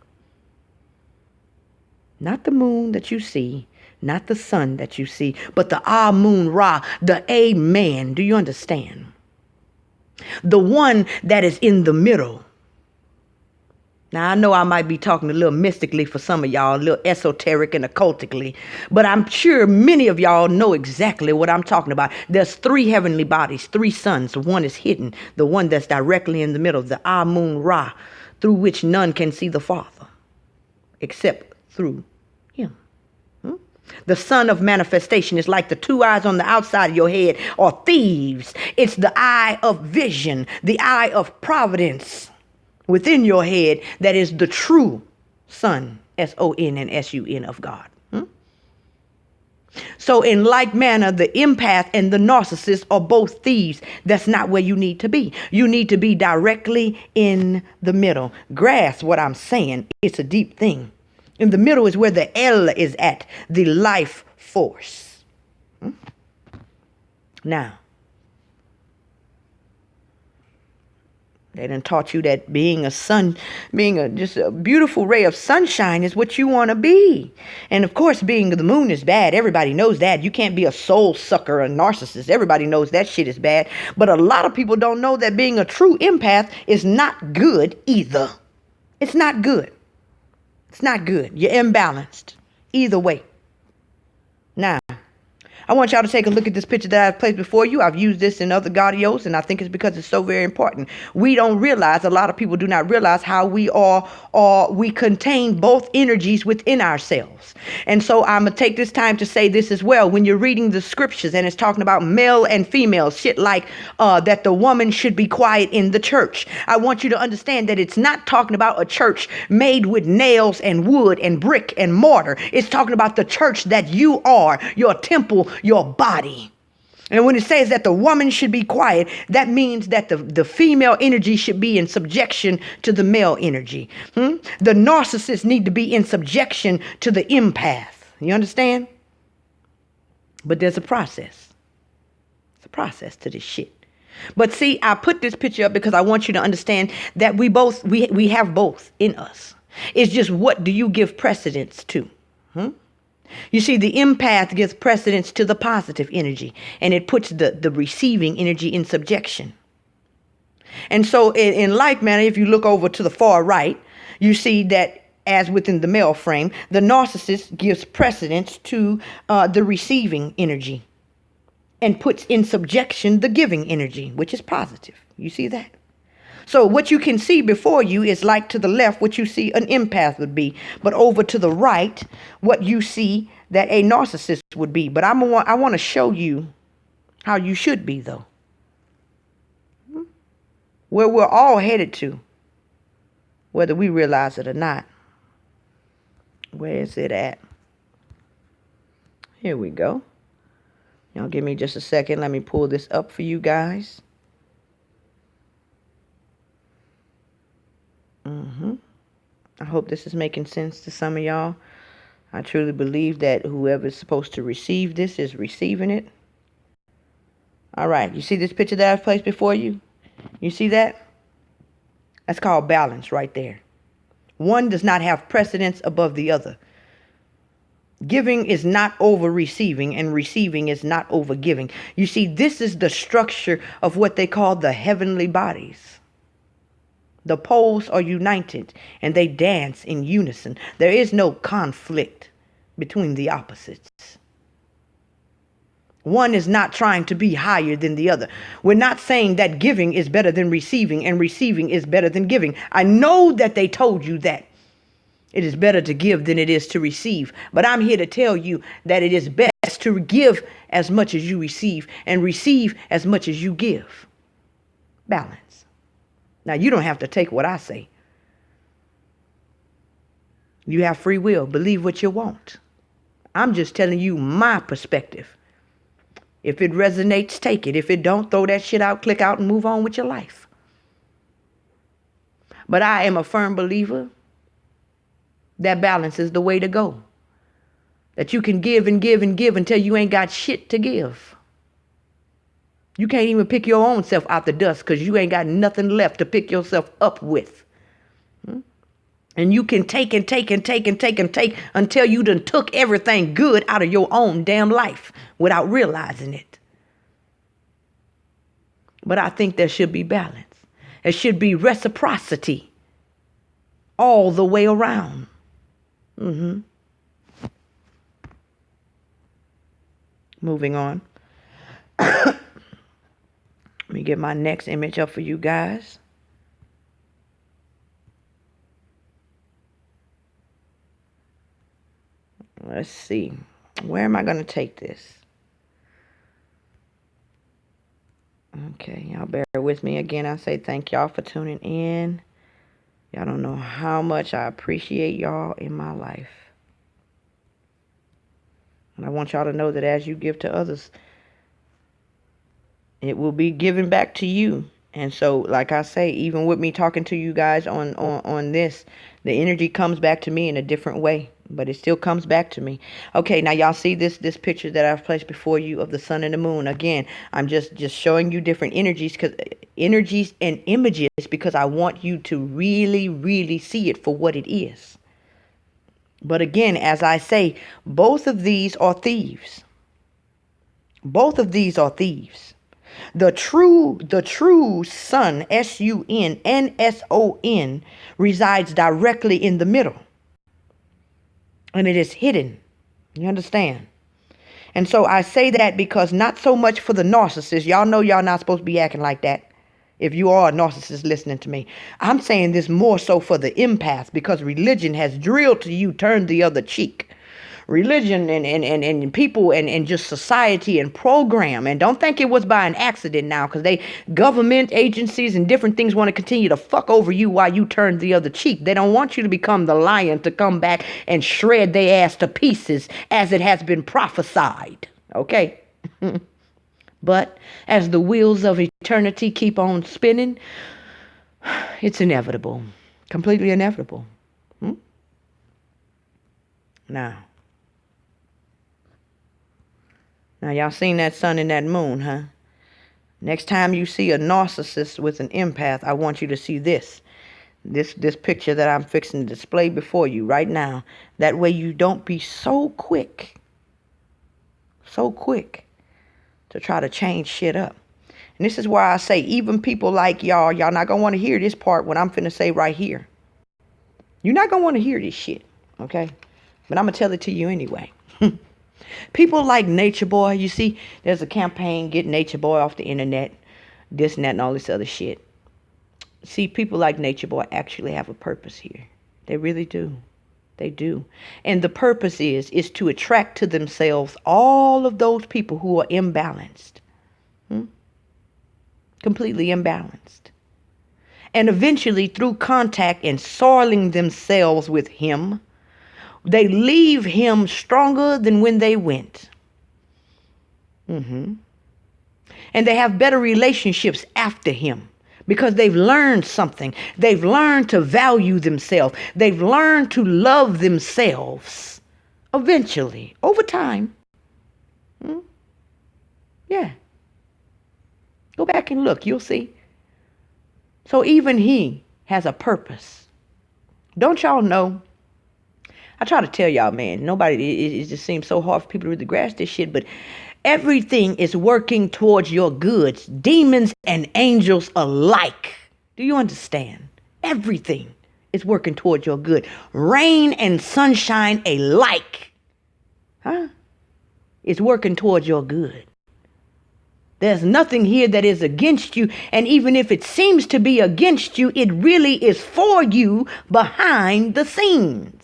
Not the moon that you see, not the sun that you see, but the Amun Ra, the Amen. Do you understand? The one that is in the middle. Now, I know I might be talking a little mystically for some of y'all, a little esoteric and occultically, but I'm sure many of y'all know exactly what I'm talking about. There's three heavenly bodies, three suns. One is hidden, the one that's directly in the middle, the Amun Ra, through which none can see the Father except through him. The sun of manifestation is like the two eyes on the outside of your head are thieves. It's the eye of vision, the eye of providence within your head that is the true sun, S-O-N and S-U-N of God. So in like manner, the empath and the narcissist are both thieves. That's not where you need to be. You need to be directly in the middle. Grasp what I'm saying. It's a deep thing. In the middle is where the El is at, the life force. Now, they done taught you that being just a beautiful ray of sunshine is what you want to be. And of course, being the moon is bad. Everybody knows that. You can't be a soul sucker, a narcissist. Everybody knows that shit is bad. But a lot of people don't know that being a true empath is not good either. It's not good. It's not good. You're imbalanced either way. Now, I want y'all to take a look at this picture that I've placed before you. I've used this in other gaudios, and I think it's because it's so very important. We don't realize, a lot of people do not realize how we contain both energies within ourselves. And so I'm going to take this time to say this as well. When you're reading the scriptures and it's talking about male and female, shit like that the woman should be quiet in the church. I want you to understand that it's not talking about a church made with nails and wood and brick and mortar. It's talking about the church that you are, your temple, your body. And when it says that the woman should be quiet, that means that the female energy should be in subjection to the male energy. The narcissists need to be in subjection to the empath. You understand? But there's a process. It's a process to this shit. But see, I put this picture up because I want you to understand that we have both in us. It's just, what do you give precedence to? You see, the empath gives precedence to the positive energy, and it puts the receiving energy in subjection. And so in like manner, if you look over to the far right, you see that as within the male frame, the narcissist gives precedence to the receiving energy and puts in subjection the giving energy, which is positive. You see that? So what you can see before you is like to the left, what you see an empath would be. But over to the right, what you see that a narcissist would be. But I want to show you how you should be, though. Where we're all headed to, whether we realize it or not. Where is it at? Here we go. Y'all give me just a second. Let me pull this up for you guys. I hope this is making sense to some of y'all. I truly believe that whoever's supposed to receive this is receiving it. All right. You see this picture that I've placed before you? You see that? That's called balance right there. One does not have precedence above the other. Giving is not over receiving, and receiving is not over giving. You see, this is the structure of what they call the heavenly bodies. The poles are united and they dance in unison. There is no conflict between the opposites. One is not trying to be higher than the other. We're not saying that giving is better than receiving and receiving is better than giving. I know that they told you that it is better to give than it is to receive. But I'm here to tell you that it is best to give as much as you receive and receive as much as you give. Balance. Now, you don't have to take what I say. You have free will. Believe what you want. I'm just telling you my perspective. If it resonates, take it. If it don't, throw that shit out, click out, and move on with your life. But I am a firm believer that balance is the way to go. That you can give and give and give until you ain't got shit to give. You can't even pick your own self out the dust because you ain't got nothing left to pick yourself up with. And you can take and take and take and take and take until you done took everything good out of your own damn life without realizing it. But I think there should be balance. There should be reciprocity all the way around. Moving on. Let me get my next image up for you guys. Let's see. Where am I going to take this? Okay, y'all bear with me again. I say thank y'all for tuning in. Y'all don't know how much I appreciate y'all in my life. And I want y'all to know that as you give to others, it will be given back to you. And so, like I say, even with me talking to you guys on this, the energy comes back to me in a different way. But it still comes back to me. Okay, now y'all see this picture that I've placed before you of the sun and the moon. Again, I'm just showing you different energies and images because I want you to really, really see it for what it is. But again, as I say, both of these are thieves. Both of these are thieves. The true sun, SUN, resides directly in the middle. And it is hidden. You understand? And so I say that because not so much for the narcissist. Y'all know y'all not supposed to be acting like that. If you are a narcissist listening to me. I'm saying this more so for the empaths because religion has drilled to you turn the other cheek. Religion and people and just society and program. And don't think it was by an accident now because government agencies and different things want to continue to fuck over you while you turn the other cheek. They don't want you to become the lion to come back and shred their ass to pieces as it has been prophesied. Okay? But as the wheels of eternity keep on spinning, it's inevitable. Completely inevitable. Now, y'all seen that sun and that moon, huh? Next time you see a narcissist with an empath, I want you to see this. This picture that I'm fixing to display before you right now. That way you don't be so quick to try to change shit up. And this is why I say, even people like y'all not gonna want to hear this part, what I'm finna say right here. You're not gonna want to hear this shit, okay? But I'm gonna tell it to you anyway. People like Nature Boy, you see, there's a campaign, get Nature Boy off the internet, this and that and all this other shit. See, people like Nature Boy actually have a purpose here. They really do. They do. And the purpose is to attract to themselves all of those people who are imbalanced. Completely imbalanced. And eventually, through contact and soiling themselves with him, they leave him stronger than when they went. And they have better relationships after him. Because they've learned something. They've learned to value themselves. They've learned to love themselves. Eventually. Over time. Yeah. Go back and look. You'll see. So even he has a purpose. Don't y'all know? I try to tell y'all, man. It just seems so hard for people to really grasp this shit. But everything is working towards your goods. Demons and angels alike. Do you understand? Everything is working towards your good. Rain and sunshine alike. It's working towards your good. There's nothing here that is against you. And even if it seems to be against you, it really is for you behind the scenes.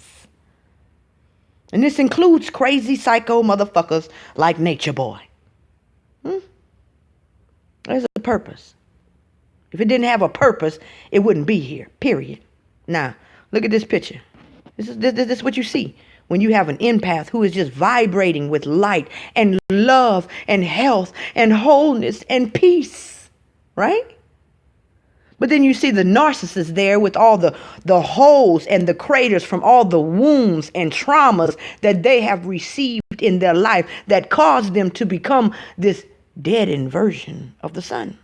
And this includes crazy psycho motherfuckers like Nature Boy. There's a purpose. If it didn't have a purpose, it wouldn't be here, period. Now, look at this picture. This is what you see when you have an empath who is just vibrating with light and love and health and wholeness and peace, right? But then you see the narcissist there with all the holes and the craters from all the wounds and traumas that they have received in their life that caused them to become this deadened version of the sun.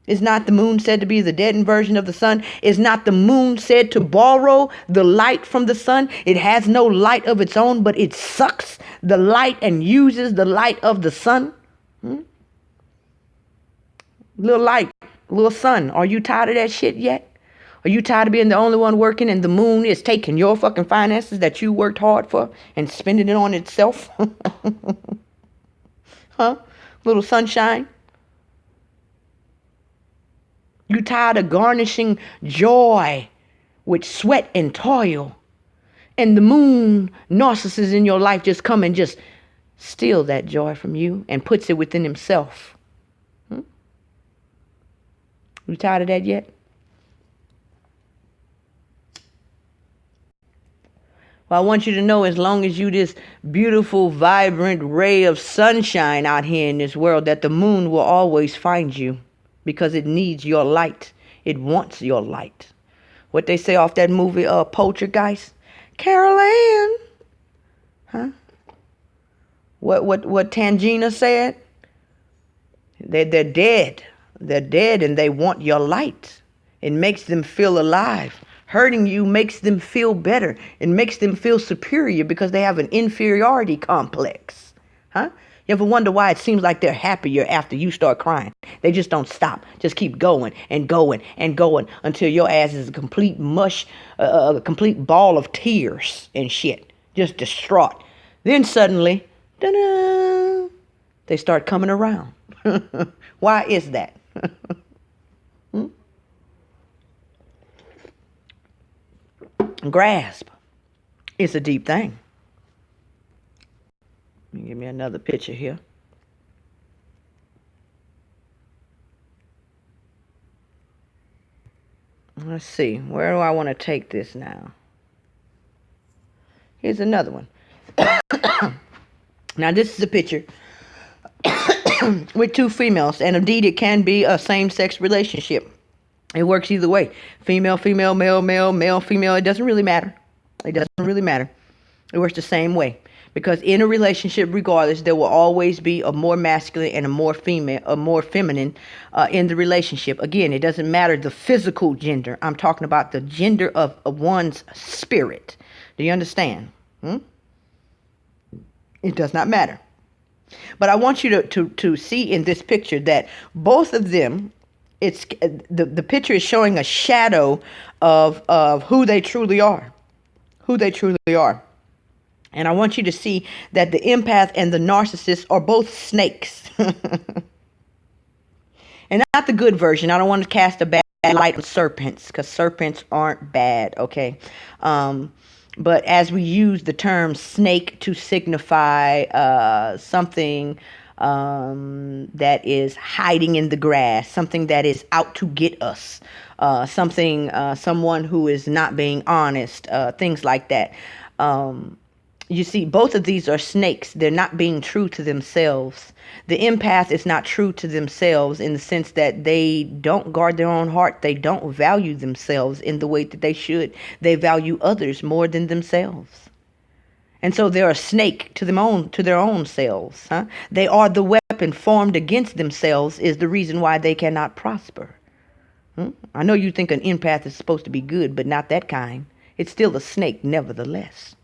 Is not the moon said to be the deadened version of the sun? Is not the moon said to borrow the light from the sun? It has no light of its own, but it sucks the light and uses the light of the sun. Little light, little sun, are you tired of that shit yet? Are you tired of being the only one working and the moon is taking your fucking finances that you worked hard for and spending it on itself? Little sunshine? You tired of garnishing joy with sweat and toil? And the moon narcissist in your life just come and just steal that joy from you and puts it within himself. You tired of that yet? Well, I want you to know, as long as you this beautiful, vibrant ray of sunshine out here in this world, that the moon will always find you because it needs your light. It wants your light. What they say off that movie, Poltergeist? Carol Ann. What Tangina said? They're dead. They're dead and they want your light. It makes them feel alive. Hurting you makes them feel better. It makes them feel superior because they have an inferiority complex. You ever wonder why it seems like they're happier after you start crying? They just don't stop. Just keep going and going and going until your ass is a complete mush, a complete ball of tears and shit. Just distraught. Then suddenly, ta-da, they start coming around. Why is that? Grasp. It's a deep thing. Let me give me another picture here. Let's see. Where do I want to take this now? Here's another one. Now, this is a picture with two females. And indeed, it can be a same-sex relationship. It works either way. Female, female, male, male, male, female. It doesn't really matter. It doesn't really matter. It works the same way. Because in a relationship, regardless, there will always be a more masculine and a more female, a more feminine in the relationship. Again, it doesn't matter the physical gender. I'm talking about the gender of one's spirit. Do you understand? It does not matter. But I want you to see in this picture that both of them, it's the picture is showing a shadow of who they truly are. Who they truly are. And I want you to see that the empath and the narcissist are both snakes. And not the good version. I don't want to cast a bad light on serpents, because serpents aren't bad, okay? But as we use the term snake to signify something that is hiding in the grass, something that is out to get us, someone who is not being honest, things like that. You see, both of these are snakes. They're not being true to themselves. The empath is not true to themselves in the sense that they don't guard their own heart. They don't value themselves in the way that they should. They value others more than themselves. And so they're a snake to their own selves. They are the weapon formed against themselves is the reason why they cannot prosper. I know you think an empath is supposed to be good, but not that kind. It's still a snake nevertheless.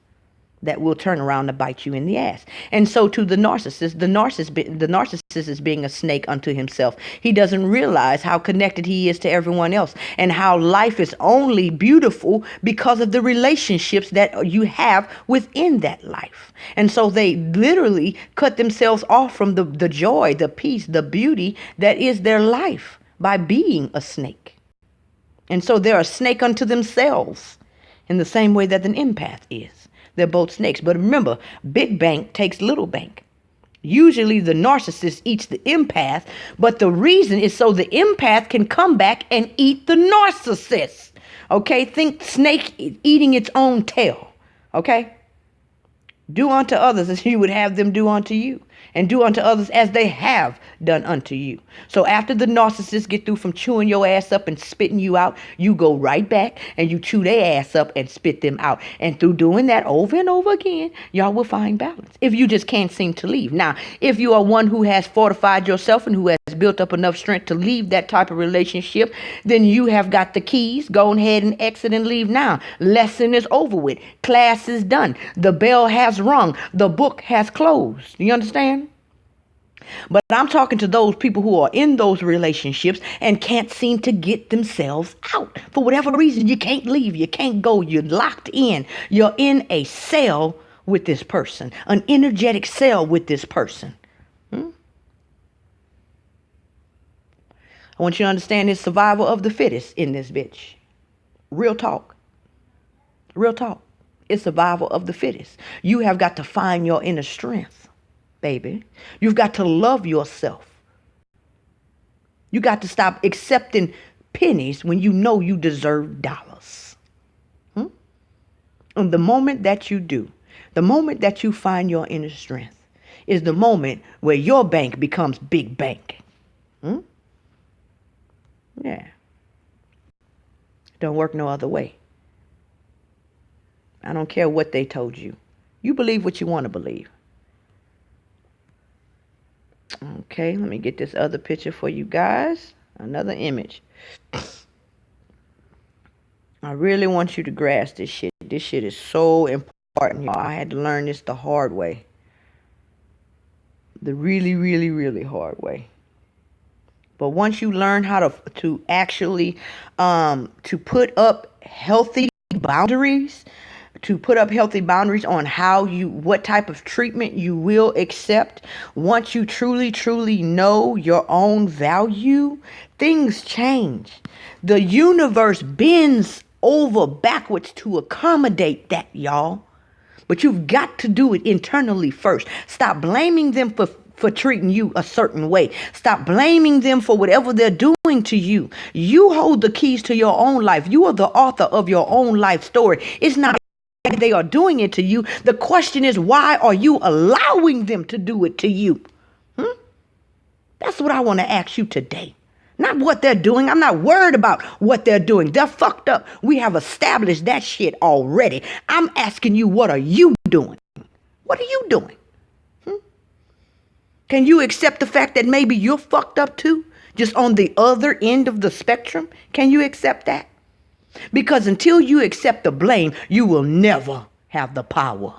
That will turn around to bite you in the ass. And so to the narcissist, the narcissist is being a snake unto himself. He doesn't realize how connected he is to everyone else and how life is only beautiful because of the relationships that you have within that life. And so they literally cut themselves off from the joy, the peace, the beauty that is their life by being a snake. And so they're a snake unto themselves in the same way that an empath is. They're both snakes. But remember, big bank takes little bank. Usually the narcissist eats the empath, but the reason is so the empath can come back and eat the narcissist. Okay? Think snake eating its own tail. Okay? Do unto others as you would have them do unto you. And do unto others as they have done unto you. So after the narcissists get through from chewing your ass up and spitting you out, you go right back and you chew their ass up and spit them out. And through doing that over and over again, y'all will find balance. If you just can't seem to leave. Now, if you are one who has fortified yourself and who has built up enough strength to leave that type of relationship, then you have got the keys. Go ahead and exit and leave now. Lesson is over with. Class is done. The bell has rung. The book has closed. You understand? But I'm talking to those people who are in those relationships and can't seem to get themselves out. For whatever reason, you can't leave. You can't go. You're locked in. You're in a cell with this person, an energetic cell with this person. I want you to understand it's survival of the fittest in this bitch. Real talk. Real talk. It's survival of the fittest. You have got to find your inner strength. Baby, you've got to love yourself. You got to stop accepting pennies when you know you deserve dollars. And the moment that you do, the moment that you find your inner strength is the moment where your bank becomes big bank. Yeah. Don't work no other way. I don't care what they told you. You believe what you want to believe. Okay, let me get this other picture for you guys. Another image. I really want you to grasp this shit. This shit is so important. I had to learn this the hard way. The really, really, really hard way. But once you learn how to actually to put up healthy boundaries, on what type of treatment you will accept. Once you truly, truly know your own value, things change. The universe bends over backwards to accommodate that, y'all. But you've got to do it internally first. Stop blaming them for treating you a certain way. Stop blaming them for whatever they're doing to you. You hold the keys to your own life. You are the author of your own life story. It's not they are doing it to you. The question is, why are you allowing them to do it to you? That's what I want to ask you today. Not what they're doing. I'm not worried about what they're doing. They're fucked up. We have established that shit already. I'm asking you, what are you doing? What are you doing? Can you accept the fact that maybe you're fucked up too? Just on the other end of the spectrum? Can you accept that? Because until you accept the blame, you will never have the power.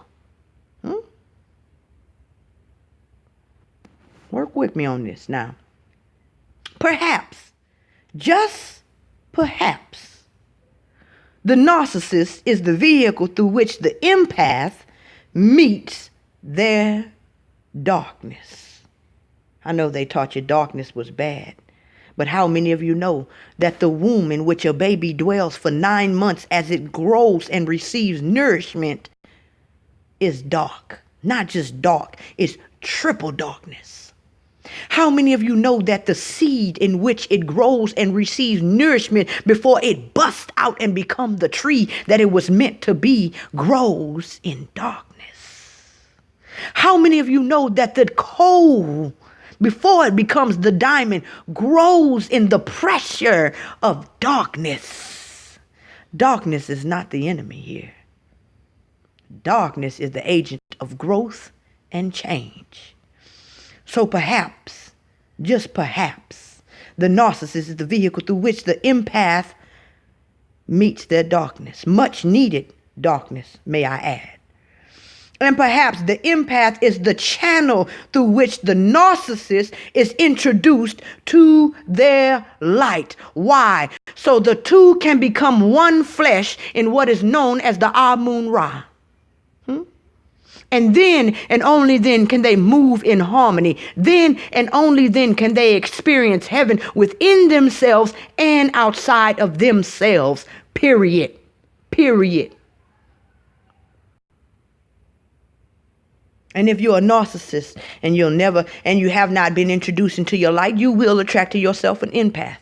Work with me on this now. Perhaps, just perhaps, the narcissist is the vehicle through which the empath meets their darkness. I know they taught you darkness was bad, but how many of you know that the womb in which a baby dwells for 9 months as it grows and receives nourishment is dark? Not just dark, it's triple darkness. How many of you know that the seed in which it grows and receives nourishment before it busts out and becomes the tree that it was meant to be grows in darkness? How many of you know that the coal, before it becomes the diamond, grows in the pressure of darkness? Darkness is not the enemy here. Darkness is the agent of growth and change. So perhaps, just perhaps, the narcissist is the vehicle through which the empath meets their darkness. Much needed darkness, may I add. And perhaps the empath is the channel through which the narcissist is introduced to their light. Why? So the two can become one flesh in what is known as the Amun-Ra. And then and only then can they move in harmony. Then and only then can they experience heaven within themselves and outside of themselves. Period. Period. And if you're a narcissist and you have not been introduced into your light, you will attract to yourself an empath,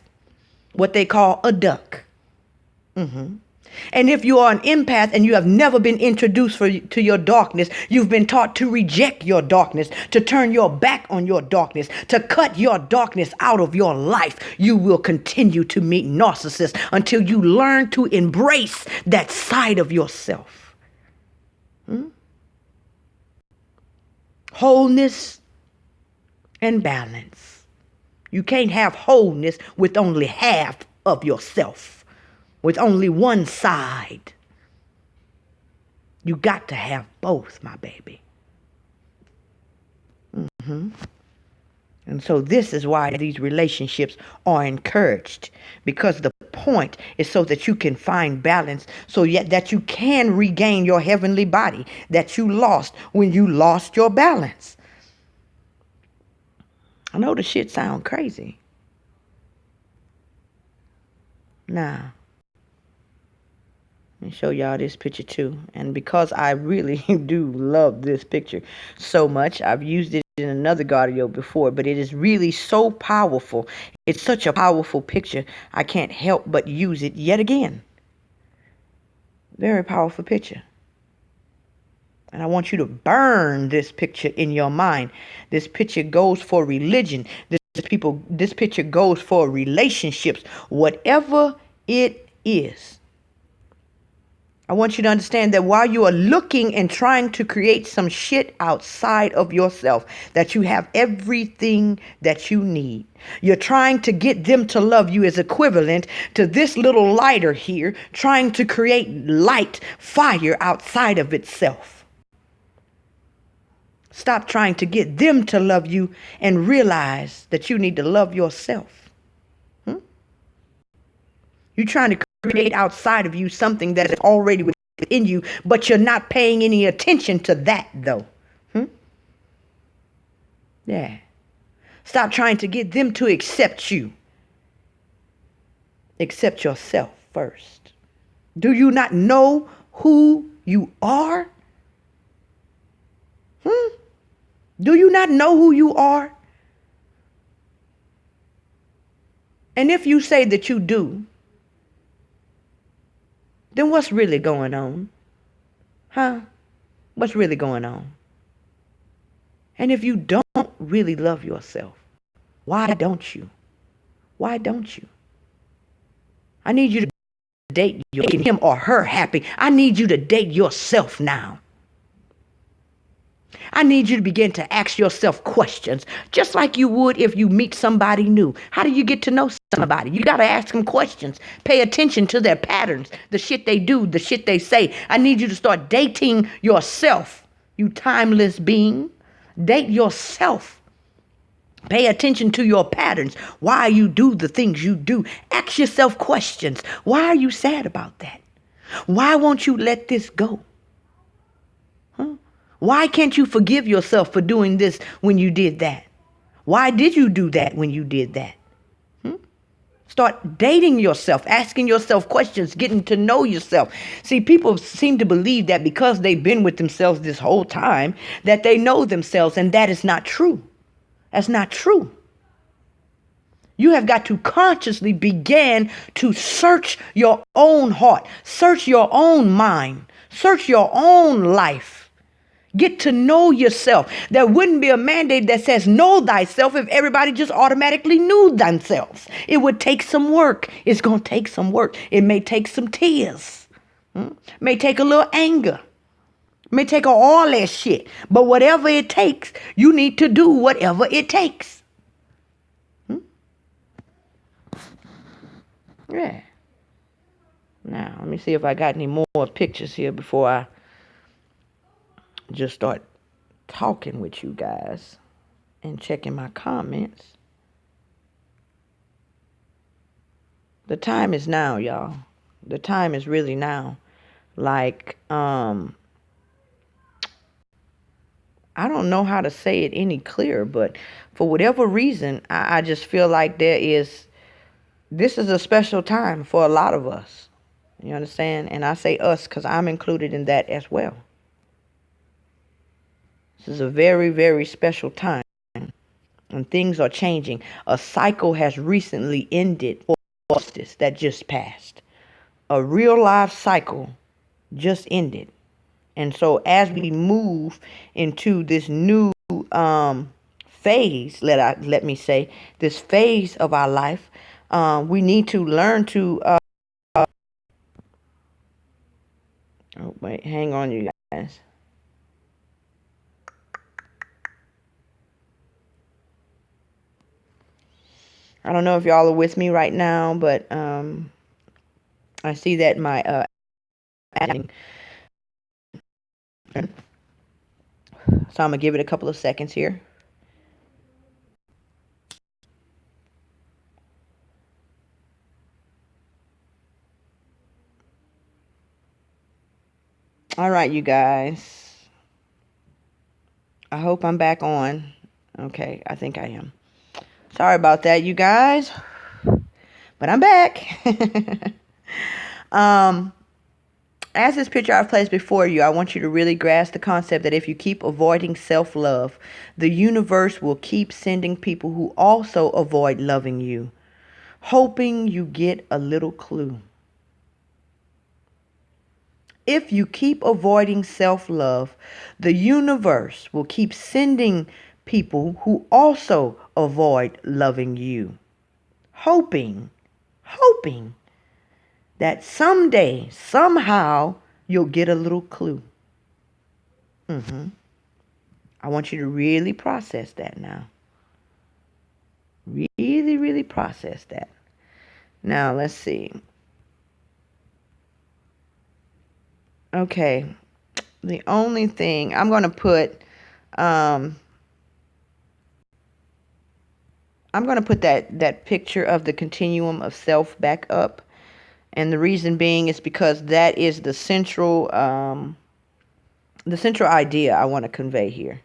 what they call a duck. And if you are an empath and you have never been introduced to your darkness, you've been taught to reject your darkness, to turn your back on your darkness, to cut your darkness out of your life, you will continue to meet narcissists until you learn to embrace that side of yourself. Wholeness and balance. You can't have wholeness with only half of yourself, with only one side. You got to have both, my baby. And so this is why these relationships are encouraged, because the point is so that you can find balance, so yet that you can regain your heavenly body that you lost when you lost your balance. I know the shit sound crazy. Now, let me show y'all this picture too. And because I really do love this picture so much, I've used it in another godio before, but it is really so powerful. It's such a powerful picture, I can't help but use it yet again. Very powerful picture. And I want you to burn this picture in your mind. This picture goes for religion. This picture goes for relationships. Whatever it is. I want you to understand that while you are looking and trying to create some shit outside of yourself, that you have everything that you need. You're trying to get them to love you is equivalent to this little lighter here trying to create light, fire outside of itself. Stop trying to get them to love you and realize that you need to love yourself. You're trying to create outside of you something that is already within you, but you're not paying any attention to that though. Yeah. Stop trying to get them to accept you. Accept yourself first. Do you not know who you are? Do you not know who you are? And if you say that you do, then what's really going on? What's really going on? And if you don't really love yourself, why don't you? Why don't you? I need you to date making him or her happy. I need you to date yourself now. I need you to begin to ask yourself questions, just like you would if you meet somebody new. How do you get to know somebody? You got to ask them questions. Pay attention to their patterns, the shit they do, the shit they say. I need you to start dating yourself, you timeless being. Date yourself. Pay attention to your patterns, why you do the things you do. Ask yourself questions. Why are you sad about that? Why won't you let this go? Why can't you forgive yourself for doing this when you did that? Why did you do that when you did that? Start dating yourself, asking yourself questions, getting to know yourself. See, people seem to believe that because they've been with themselves this whole time, that they know themselves, and that is not true. That's not true. You have got to consciously begin to search your own heart, search your own mind, search your own life. Get to know yourself. There wouldn't be a mandate that says know thyself if everybody just automatically knew themselves. It would take some work. It's going to take some work. It may take some tears. May take a little anger. May take all that shit. But whatever it takes, you need to do whatever it takes. Yeah. Now, let me see if I got any more pictures here before I just start talking with you guys and checking my comments. The time is now, y'all. The time is really now. Like, I don't know how to say it any clearer, but for whatever reason, I just feel like this is a special time for a lot of us. You understand? And I say us because I'm included in that as well. This is a very, very special time, and things are changing. A cycle has recently ended for justice that just passed. A real life cycle just ended. And so as we move into this new phase, let me say, this phase of our life, we need to learn to oh wait, hang on, you guys. I don't know if y'all are with me right now, but I see that my adding. So I'm gonna give it a couple of seconds here. All right, you guys. I hope I'm back on. Okay, I think I am. Sorry about that, you guys. But I'm back. As this picture I've placed before you, I want you to really grasp the concept that if you keep avoiding self-love, the universe will keep sending people who also avoid loving you, hoping you get a little clue. If you keep avoiding self-love, the universe will keep sending people who also avoid loving you, hoping that someday, somehow, you'll get a little clue. I want you to really process that now. Really, really process that. Now, let's see. Okay. The only thing I'm going to put, I'm going to put that picture of the continuum of self back up. And the reason being is because that is the central idea I want to convey here.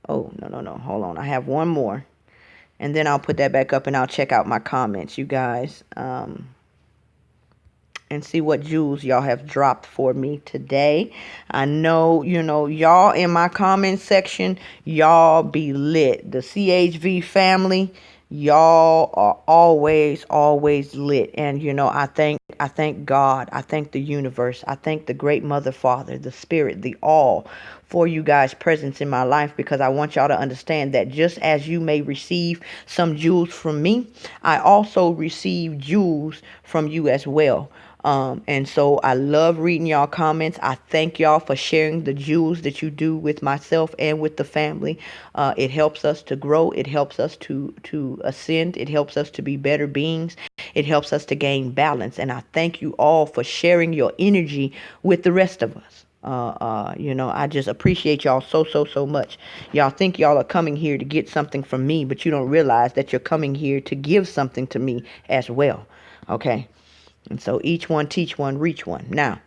Oh, no. Hold on. I have one more. And then I'll put that back up and I'll check out my comments, you guys. And see what jewels y'all have dropped for me today. I know, y'all in my comment section, y'all be lit. The CHV family, y'all are always lit. And, I thank God. I thank the universe. I thank the great mother, father, the spirit, the all for you guys' presence in my life, because I want y'all to understand that just as you may receive some jewels from me, I also receive jewels from you as well. And so I love reading y'all comments. I thank y'all for sharing the jewels that you do with myself and with the family. It helps us to grow. It helps us to ascend. It helps us to be better beings. It helps us to gain balance. And I thank you all for sharing your energy with the rest of us. I just appreciate y'all so much. Y'all think y'all are coming here to get something from me, but you don't realize that you're coming here to give something to me as well. Okay? And so each one teach one, reach one. Now,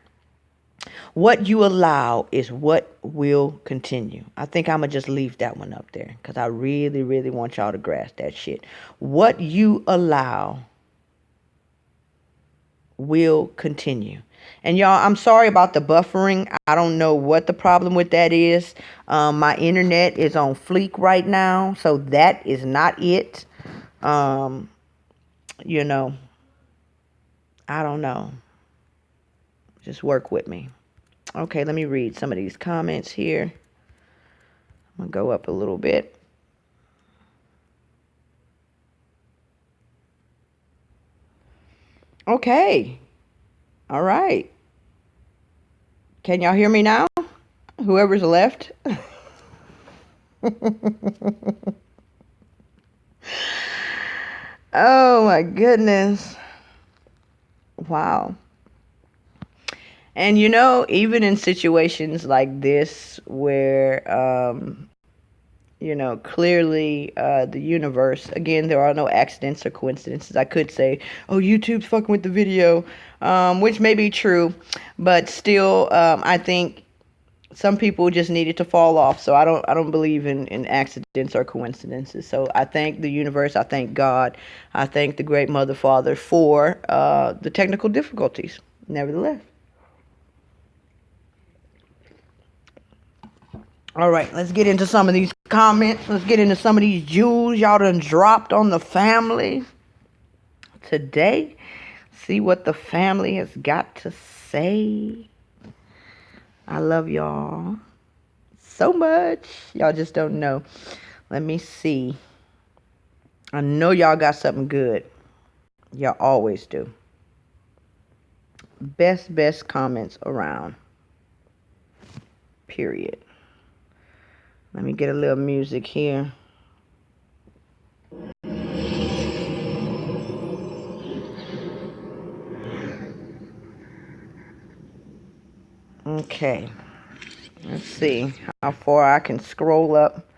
what you allow is what will continue. I think I'm going to just leave that one up there because I really want y'all to grasp that shit. What you allow will continue. And y'all, I'm sorry about the buffering. I don't know what the problem with that is. My internet is on fleek right now, so that is not it. I don't know. Just work with me. Okay, let me read some of these comments here. I'm going to go up a little bit. Okay. All right. Can y'all hear me now? Whoever's left. Oh my goodness. Wow. And even in situations like this where, clearly the universe, again, there are no accidents or coincidences. I could say, oh, YouTube's fucking with the video, which may be true, but still, I think some people just needed to fall off. So I don't believe in accidents or coincidences. So I thank the universe. I thank God. I thank the great Mother Father for the technical difficulties, nevertheless. All right, let's get into some of these comments. Let's get into some of these jewels y'all done dropped on the family today. See what the family has got to say. I love y'all so much. Y'all just don't know. Let me see. I know y'all got something good. Y'all always do. Best comments around. Period. Let me get a little music here. Okay. Let's see how far I can scroll up.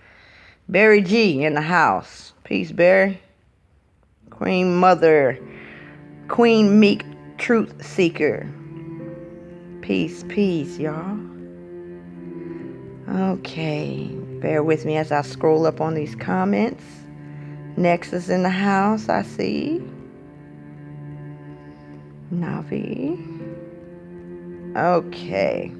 Barry G in the house. Peace, Barry. Queen Mother. Queen Meek Truth Seeker. Peace, y'all. Okay. Bear with me as I scroll up on these comments. Nexus in the house, I see. Navi. Okay.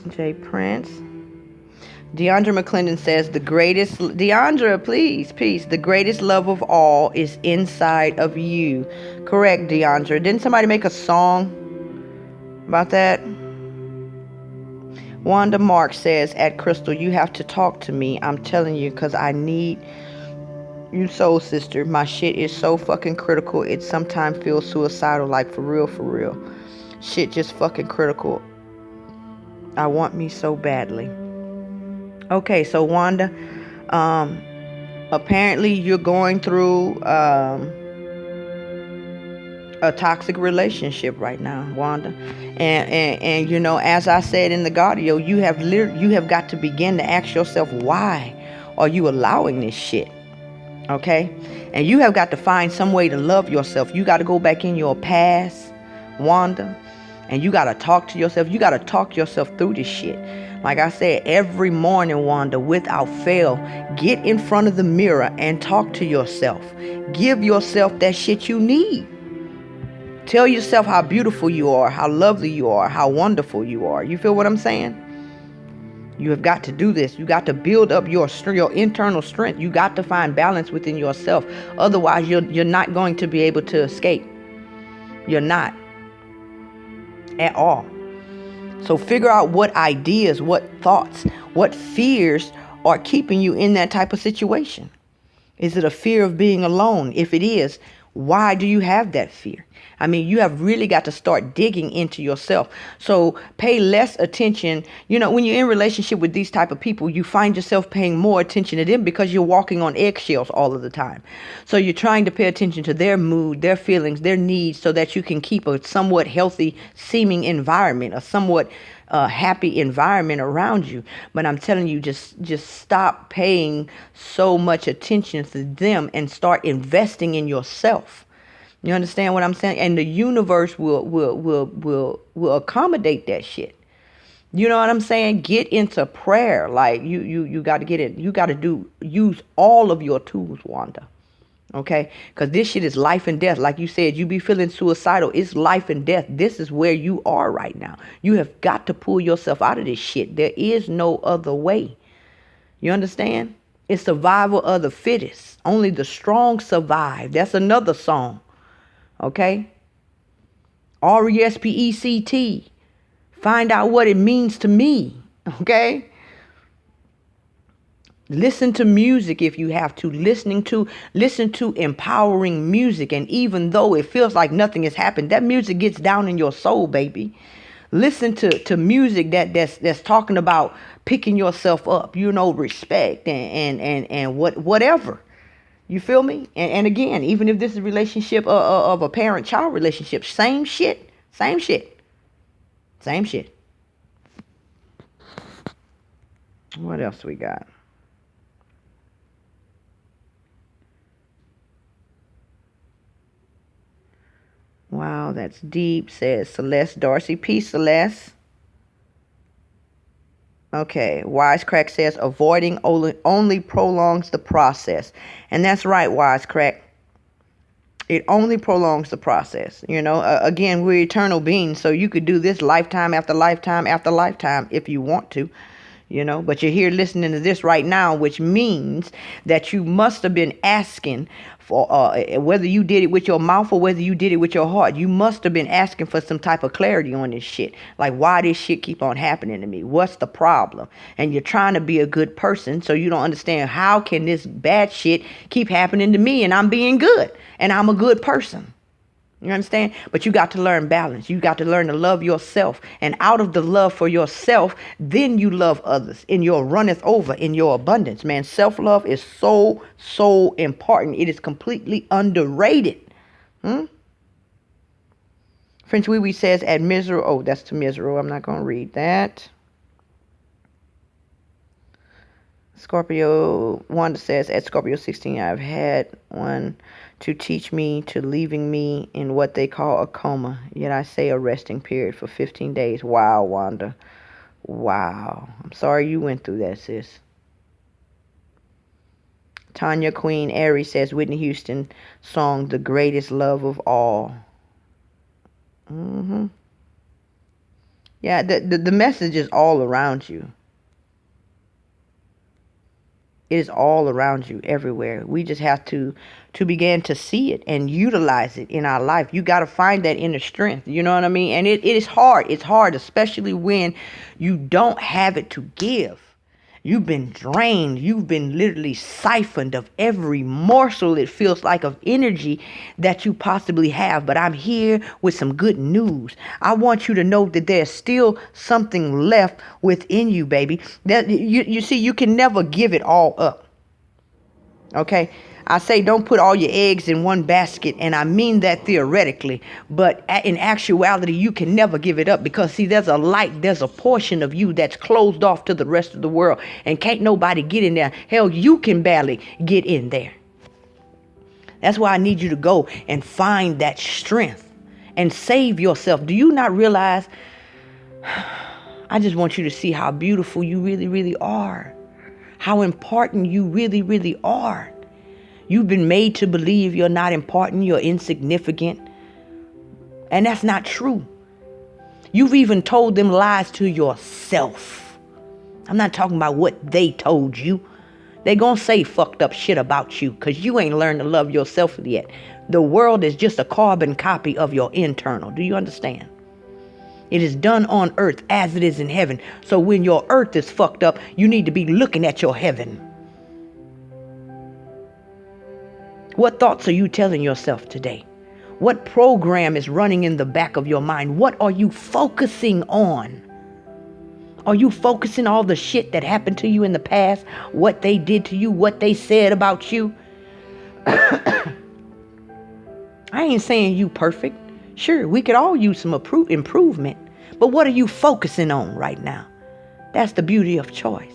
J. Prince. Deandra McClendon says Deandra, please, peace. The greatest love of all is inside of you. Correct, Deandra. Didn't somebody make a song about that? Wanda Mark says, at Crystal, you have to talk to me. I'm telling you, because I need you, soul sister. My shit is so fucking critical. It sometimes feels suicidal, like for real. Shit just fucking critical. I want me so badly. Okay, so Wanda, apparently you're going through a toxic relationship right now, Wanda, and as I said in the godio, you have got to begin to ask yourself, why are you allowing this shit? Okay, and you have got to find some way to love yourself. You got to go back in your past, Wanda, and you got to talk to yourself. You got to talk yourself through this shit. Like I said, every morning, Wanda, without fail, get in front of the mirror and talk to yourself. Give yourself that shit you need. Tell yourself how beautiful you are, how lovely you are, how wonderful you are. You feel what I'm saying? You have got to do this. You got to build up your internal strength. You got to find balance within yourself. Otherwise, you're not going to be able to escape. You're not. At all. So figure out what ideas, what thoughts, what fears are keeping you in that type of situation? Is it a fear of being alone? If it is, why do you have that fear? I mean, you have really got to start digging into yourself. So pay less attention. You know, when you're in relationship with these type of people, you find yourself paying more attention to them because you're walking on eggshells all of the time. So you're trying to pay attention to their mood, their feelings, their needs, so that you can keep a somewhat healthy seeming environment, a somewhat happy environment around you. But I'm telling you, just stop paying so much attention to them and start investing in yourself. You understand what I'm saying? And the universe will accommodate that shit. You know what I'm saying? Get into prayer. Like you got to get it. You got to use all of your tools, Wanda. Okay? Because this shit is life and death. Like you said, you be feeling suicidal. It's life and death. This is where you are right now. You have got to pull yourself out of this shit. There is no other way. You understand? It's survival of the fittest. Only the strong survive. That's another song. Okay? RESPECT. Find out what it means to me. Okay? Listen to music if you have to. Listen to empowering music. And even though it feels like nothing has happened, that music gets down in your soul, baby. Listen to music that's talking about picking yourself up, you know, respect and whatever. You feel me? And again, even if this is a relationship of a parent-child relationship, same shit. What else we got? Wow, that's deep, says Celeste Darcy. Peace, Celeste. Okay, Wisecrack says avoiding only prolongs the process. And that's right, Wisecrack. It only prolongs the process. You know, again, we're eternal beings, so you could do this lifetime after lifetime after lifetime if you want to. You know, but you're here listening to this right now, which means that you must have been asking for, whether you did it with your mouth or whether you did it with your heart, you must have been asking for some type of clarity on this shit. Like, why this shit keep on happening to me? What's the problem? And you're trying to be a good person, so you don't understand how can this bad shit keep happening to me and I'm being good and I'm a good person. You understand? But you got to learn balance. You got to learn to love yourself. And out of the love for yourself, then you love others in your runneth over, in your abundance. Man, self-love is so important. It is completely underrated. French Wee Wee says at Misero. Oh, that's to Misero. I'm not going to read that. Scorpio Wanda says at Scorpio 16, I've had one to teach me to leaving me in what they call a coma. Yet I say a resting period for 15 days. Wow, Wanda. Wow. I'm sorry you went through that, sis. Tanya Queen Aries says Whitney Houston song The Greatest Love of All. Yeah, the message is all around you. It is all around you, everywhere. We just have to begin to see it and utilize it in our life. You got to find that inner strength. You know what I mean? And it is hard. It's hard, especially when you don't have it to give. You've been drained. You've been literally siphoned of every morsel, it feels like, of energy that you possibly have. But I'm here with some good news. I want you to know that there's still something left within you, baby. That you see, you can never give it all up. Okay? I say don't put all your eggs in one basket, and I mean that theoretically, but in actuality, you can never give it up because, see, there's a portion of you that's closed off to the rest of the world, and can't nobody get in there. Hell, you can barely get in there. That's why I need you to go and find that strength and save yourself. Do you not realize? I just want you to see how beautiful you really, really are, how important you really, really are. You've been made to believe you're not important, you're insignificant. And that's not true. You've even told them lies to yourself. I'm not talking about what they told you. They're going to say fucked up shit about you because you ain't learned to love yourself yet. The world is just a carbon copy of your internal. Do you understand? It is done on earth as it is in heaven. So when your earth is fucked up, you need to be looking at your heaven. What thoughts are you telling yourself today? What program is running in the back of your mind? What are you focusing on? Are you focusing all the shit that happened to you in the past? What they did to you? What they said about you? I ain't saying you perfect. Sure, we could all use some improvement. But what are you focusing on right now? That's the beauty of choice.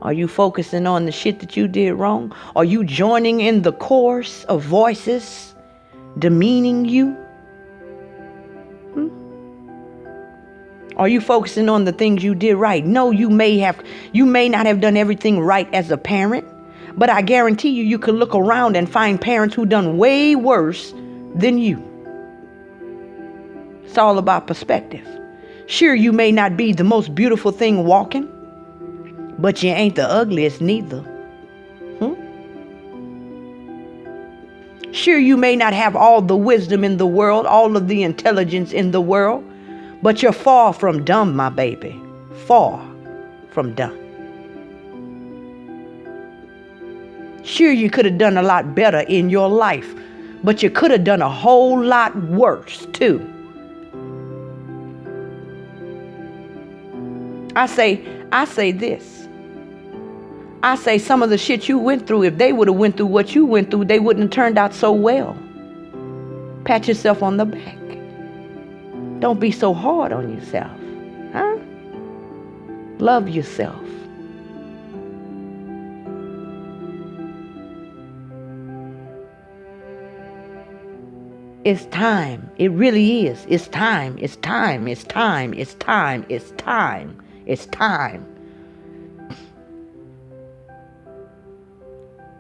Are you focusing on the shit that you did wrong? Are you joining in the chorus of voices demeaning you? Are you focusing on the things you did right? No, you may not have done everything right as a parent, but I guarantee you could look around and find parents who done way worse than you. It's all about perspective. Sure, you may not be the most beautiful thing walking, but you ain't the ugliest neither. Sure, you may not have all the wisdom in the world, all of the intelligence in the world, but you're far from dumb, my baby. Far from dumb. Sure, you could have done a lot better in your life, but you could have done a whole lot worse too. I say this. I say some of the shit you went through, if they would have went through what you went through, they wouldn't have turned out so well. Pat yourself on the back. Don't be so hard on yourself. Huh? Love yourself. It's time. It really is. It's time. It's time. It's time. It's time. It's time. It's time.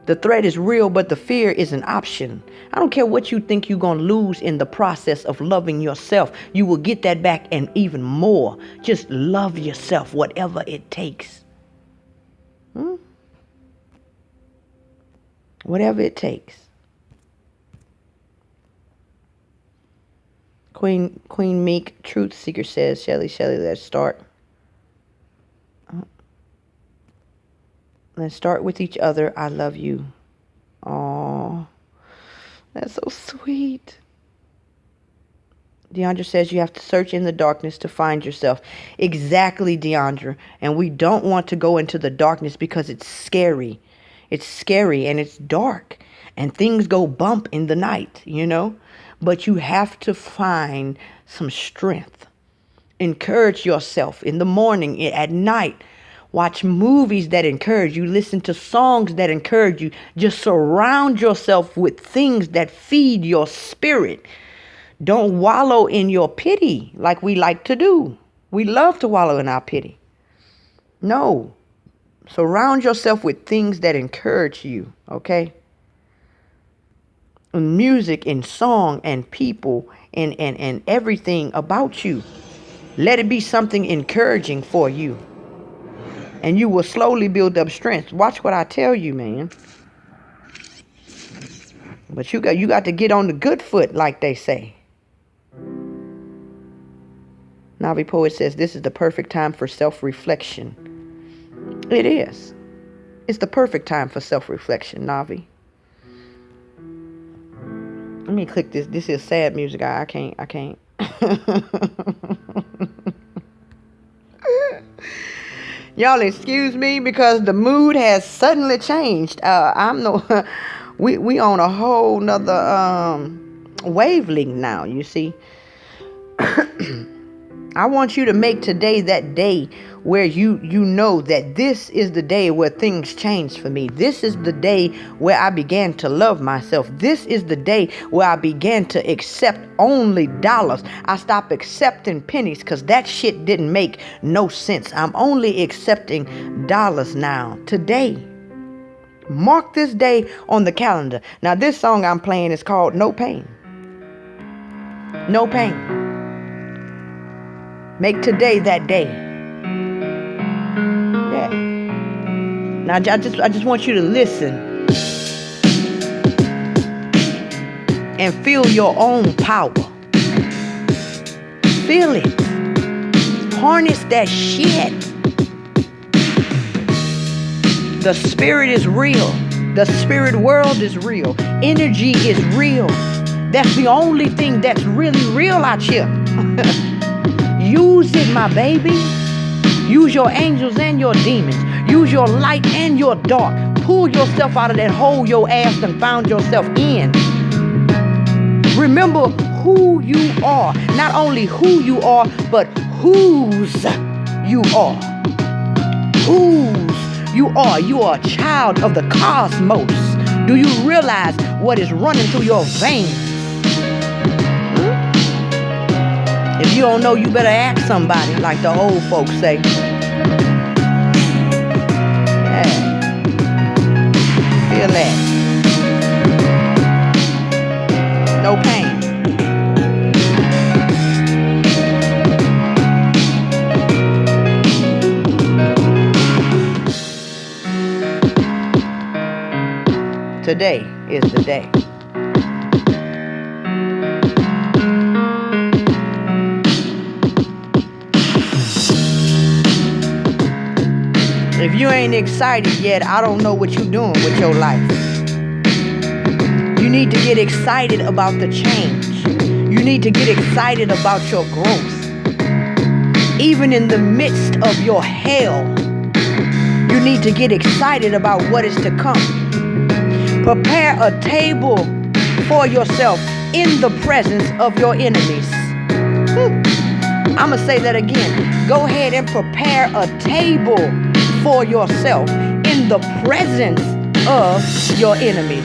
The threat is real, but the fear is an option. I don't care what you think you're going to lose in the process of loving yourself. You will get that back and even more. Just love yourself, whatever it takes. Whatever it takes. Queen Meek, Truth Seeker says, Shelly, let's start. Let's start with each other. I love you. Oh, that's so sweet. Deandra says you have to search in the darkness to find yourself. Exactly, Deandra. And we don't want to go into the darkness because it's scary. It's scary and it's dark. And things go bump in the night, you know. But you have to find some strength. Encourage yourself in the morning, at night. Watch movies that encourage you. Listen to songs that encourage you. Just surround yourself with things that feed your spirit. Don't wallow in your pity like we like to do. We love to wallow in our pity. No. Surround yourself with things that encourage you, okay? Music and song and people and everything about you. Let it be something encouraging for you. And you will slowly build up strength. Watch what I tell you, man. But you got to get on the good foot, like they say. Navi Poet says, this is the perfect time for self-reflection. It is. It's the perfect time for self-reflection, Navi. Let me click this. This is sad music. I can't. Y'all excuse me because the mood has suddenly changed. We on a whole nother wavelength now, you see. I want you to make today that day where you know that this is the day where things change for me. This is the day where I began to love myself. This is the day where I began to accept only dollars. I stopped accepting pennies because that shit didn't make no sense. I'm only accepting dollars now. Today. Mark this day on the calendar. Now this song I'm playing is called No Pain. No Pain. Make today that day. Yeah. Now I just want you to listen and feel your own power. Feel it. Harness that shit. The spirit is real. The spirit world is real. Energy is real. That's the only thing that's really real out here. Use it, my baby. Use your angels and your demons. Use your light and your dark. Pull yourself out of that hole your ass done found yourself in. Remember who you are. Not only who you are, but whose you are. Whose you are. You are a child of the cosmos. Do you realize what is running through your veins? If you don't know, you better ask somebody, like the old folks say. Yeah. Feel that. No pain. Today is the day. If you ain't excited yet, I don't know what you're doing with your life. You need to get excited about the change. You need to get excited about your growth. Even in the midst of your hell, you need to get excited about what is to come. Prepare a table for yourself in the presence of your enemies. I'm going to say that again. Go ahead and prepare a table for yourself in the presence of your enemies.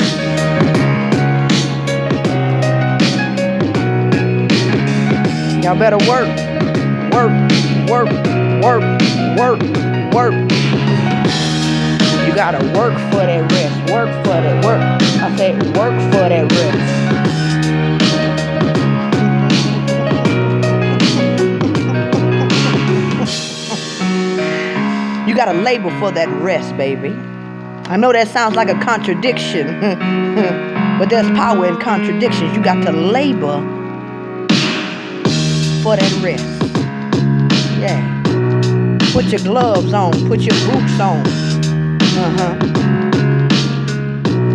Y'all better work. Work, work, work, work, work. You gotta work for that rest. Work for that work. I said work for that rest. You gotta labor for that rest, baby. I know that sounds like a contradiction, but there's power in contradictions. You got to labor for that rest. Yeah. Put your gloves on. Put your boots on.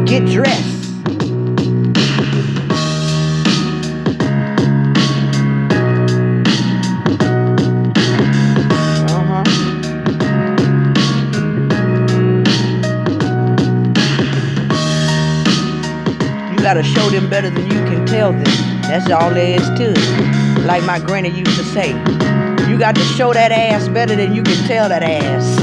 Get dressed. You gotta show them better than you can tell them. That's all there is to it. Like my granny used to say, you got to show that ass better than you can tell that ass.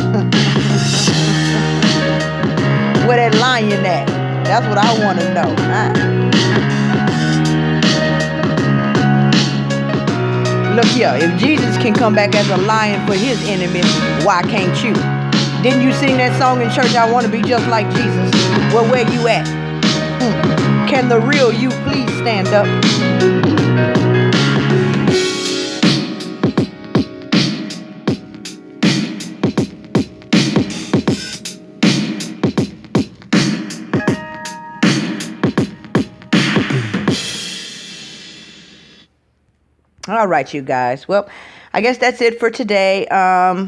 Where that lion at? That's what I want to know. Look here, if Jesus can come back as a lion for his enemies, why can't you? Didn't you sing that song in church, I want to be just like Jesus? Well, where you at? Can the real you please stand up? All right, you guys. Well, I guess that's it for today. I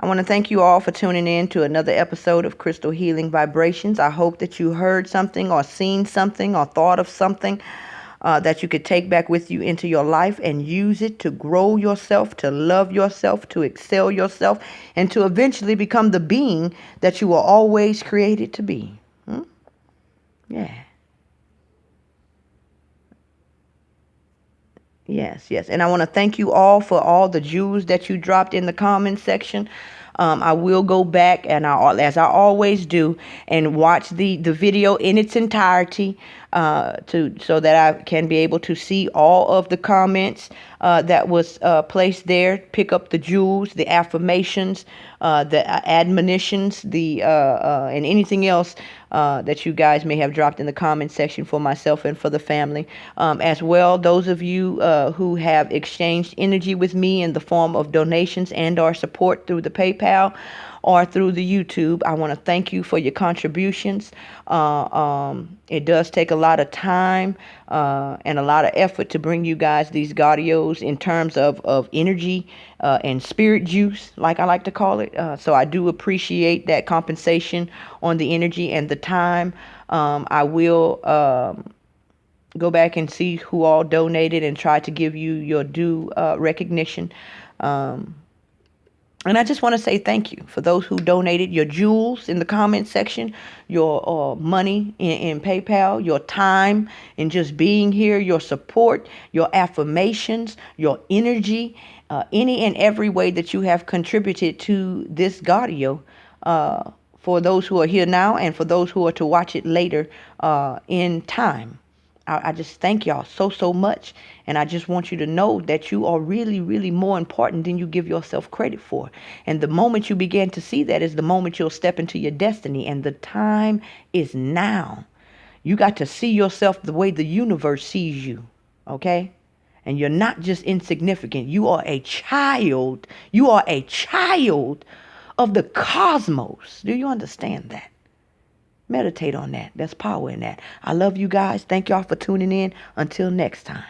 want to thank you all for tuning in to another episode of Crystal Healing Vibrations. I hope that you heard something or seen something or thought of something that you could take back with you into your life and use it to grow yourself, to love yourself, to excel yourself, and to eventually become the being that you were always created to be. Yeah. Yes, yes. And I want to thank you all for all the jewels that you dropped in the comment section. I will go back and as I always do, and watch the video in its entirety so that I can be able to see all of the comments that was placed there. Pick up the jewels, the affirmations, the admonitions, and anything else that you guys may have dropped in the comment section for myself and for the family. As well, those of you who have exchanged energy with me in the form of donations and or support through the PayPal, or through the YouTube. I want to thank you for your contributions. It does take a lot of time and a lot of effort to bring you guys these gaudios in terms of energy and spirit juice, like I like to call it. So I do appreciate that compensation on the energy and the time. I will go back and see who all donated and try to give you your due recognition. And I just want to say thank you for those who donated your jewels in the comment section, your money in PayPal, your time in just being here, your support, your affirmations, your energy, any and every way that you have contributed to this Gaudio. For those who are here now and for those who are to watch it later in time. I just thank y'all so much. And I just want you to know that you are really more important than you give yourself credit for. And the moment you begin to see that is the moment you'll step into your destiny. And the time is now. You got to see yourself the way the universe sees you. Okay? And you're not just insignificant. You are a child. You are a child of the cosmos. Do you understand that? Meditate on that. There's power in that. I love you guys. Thank y'all for tuning in. Until next time.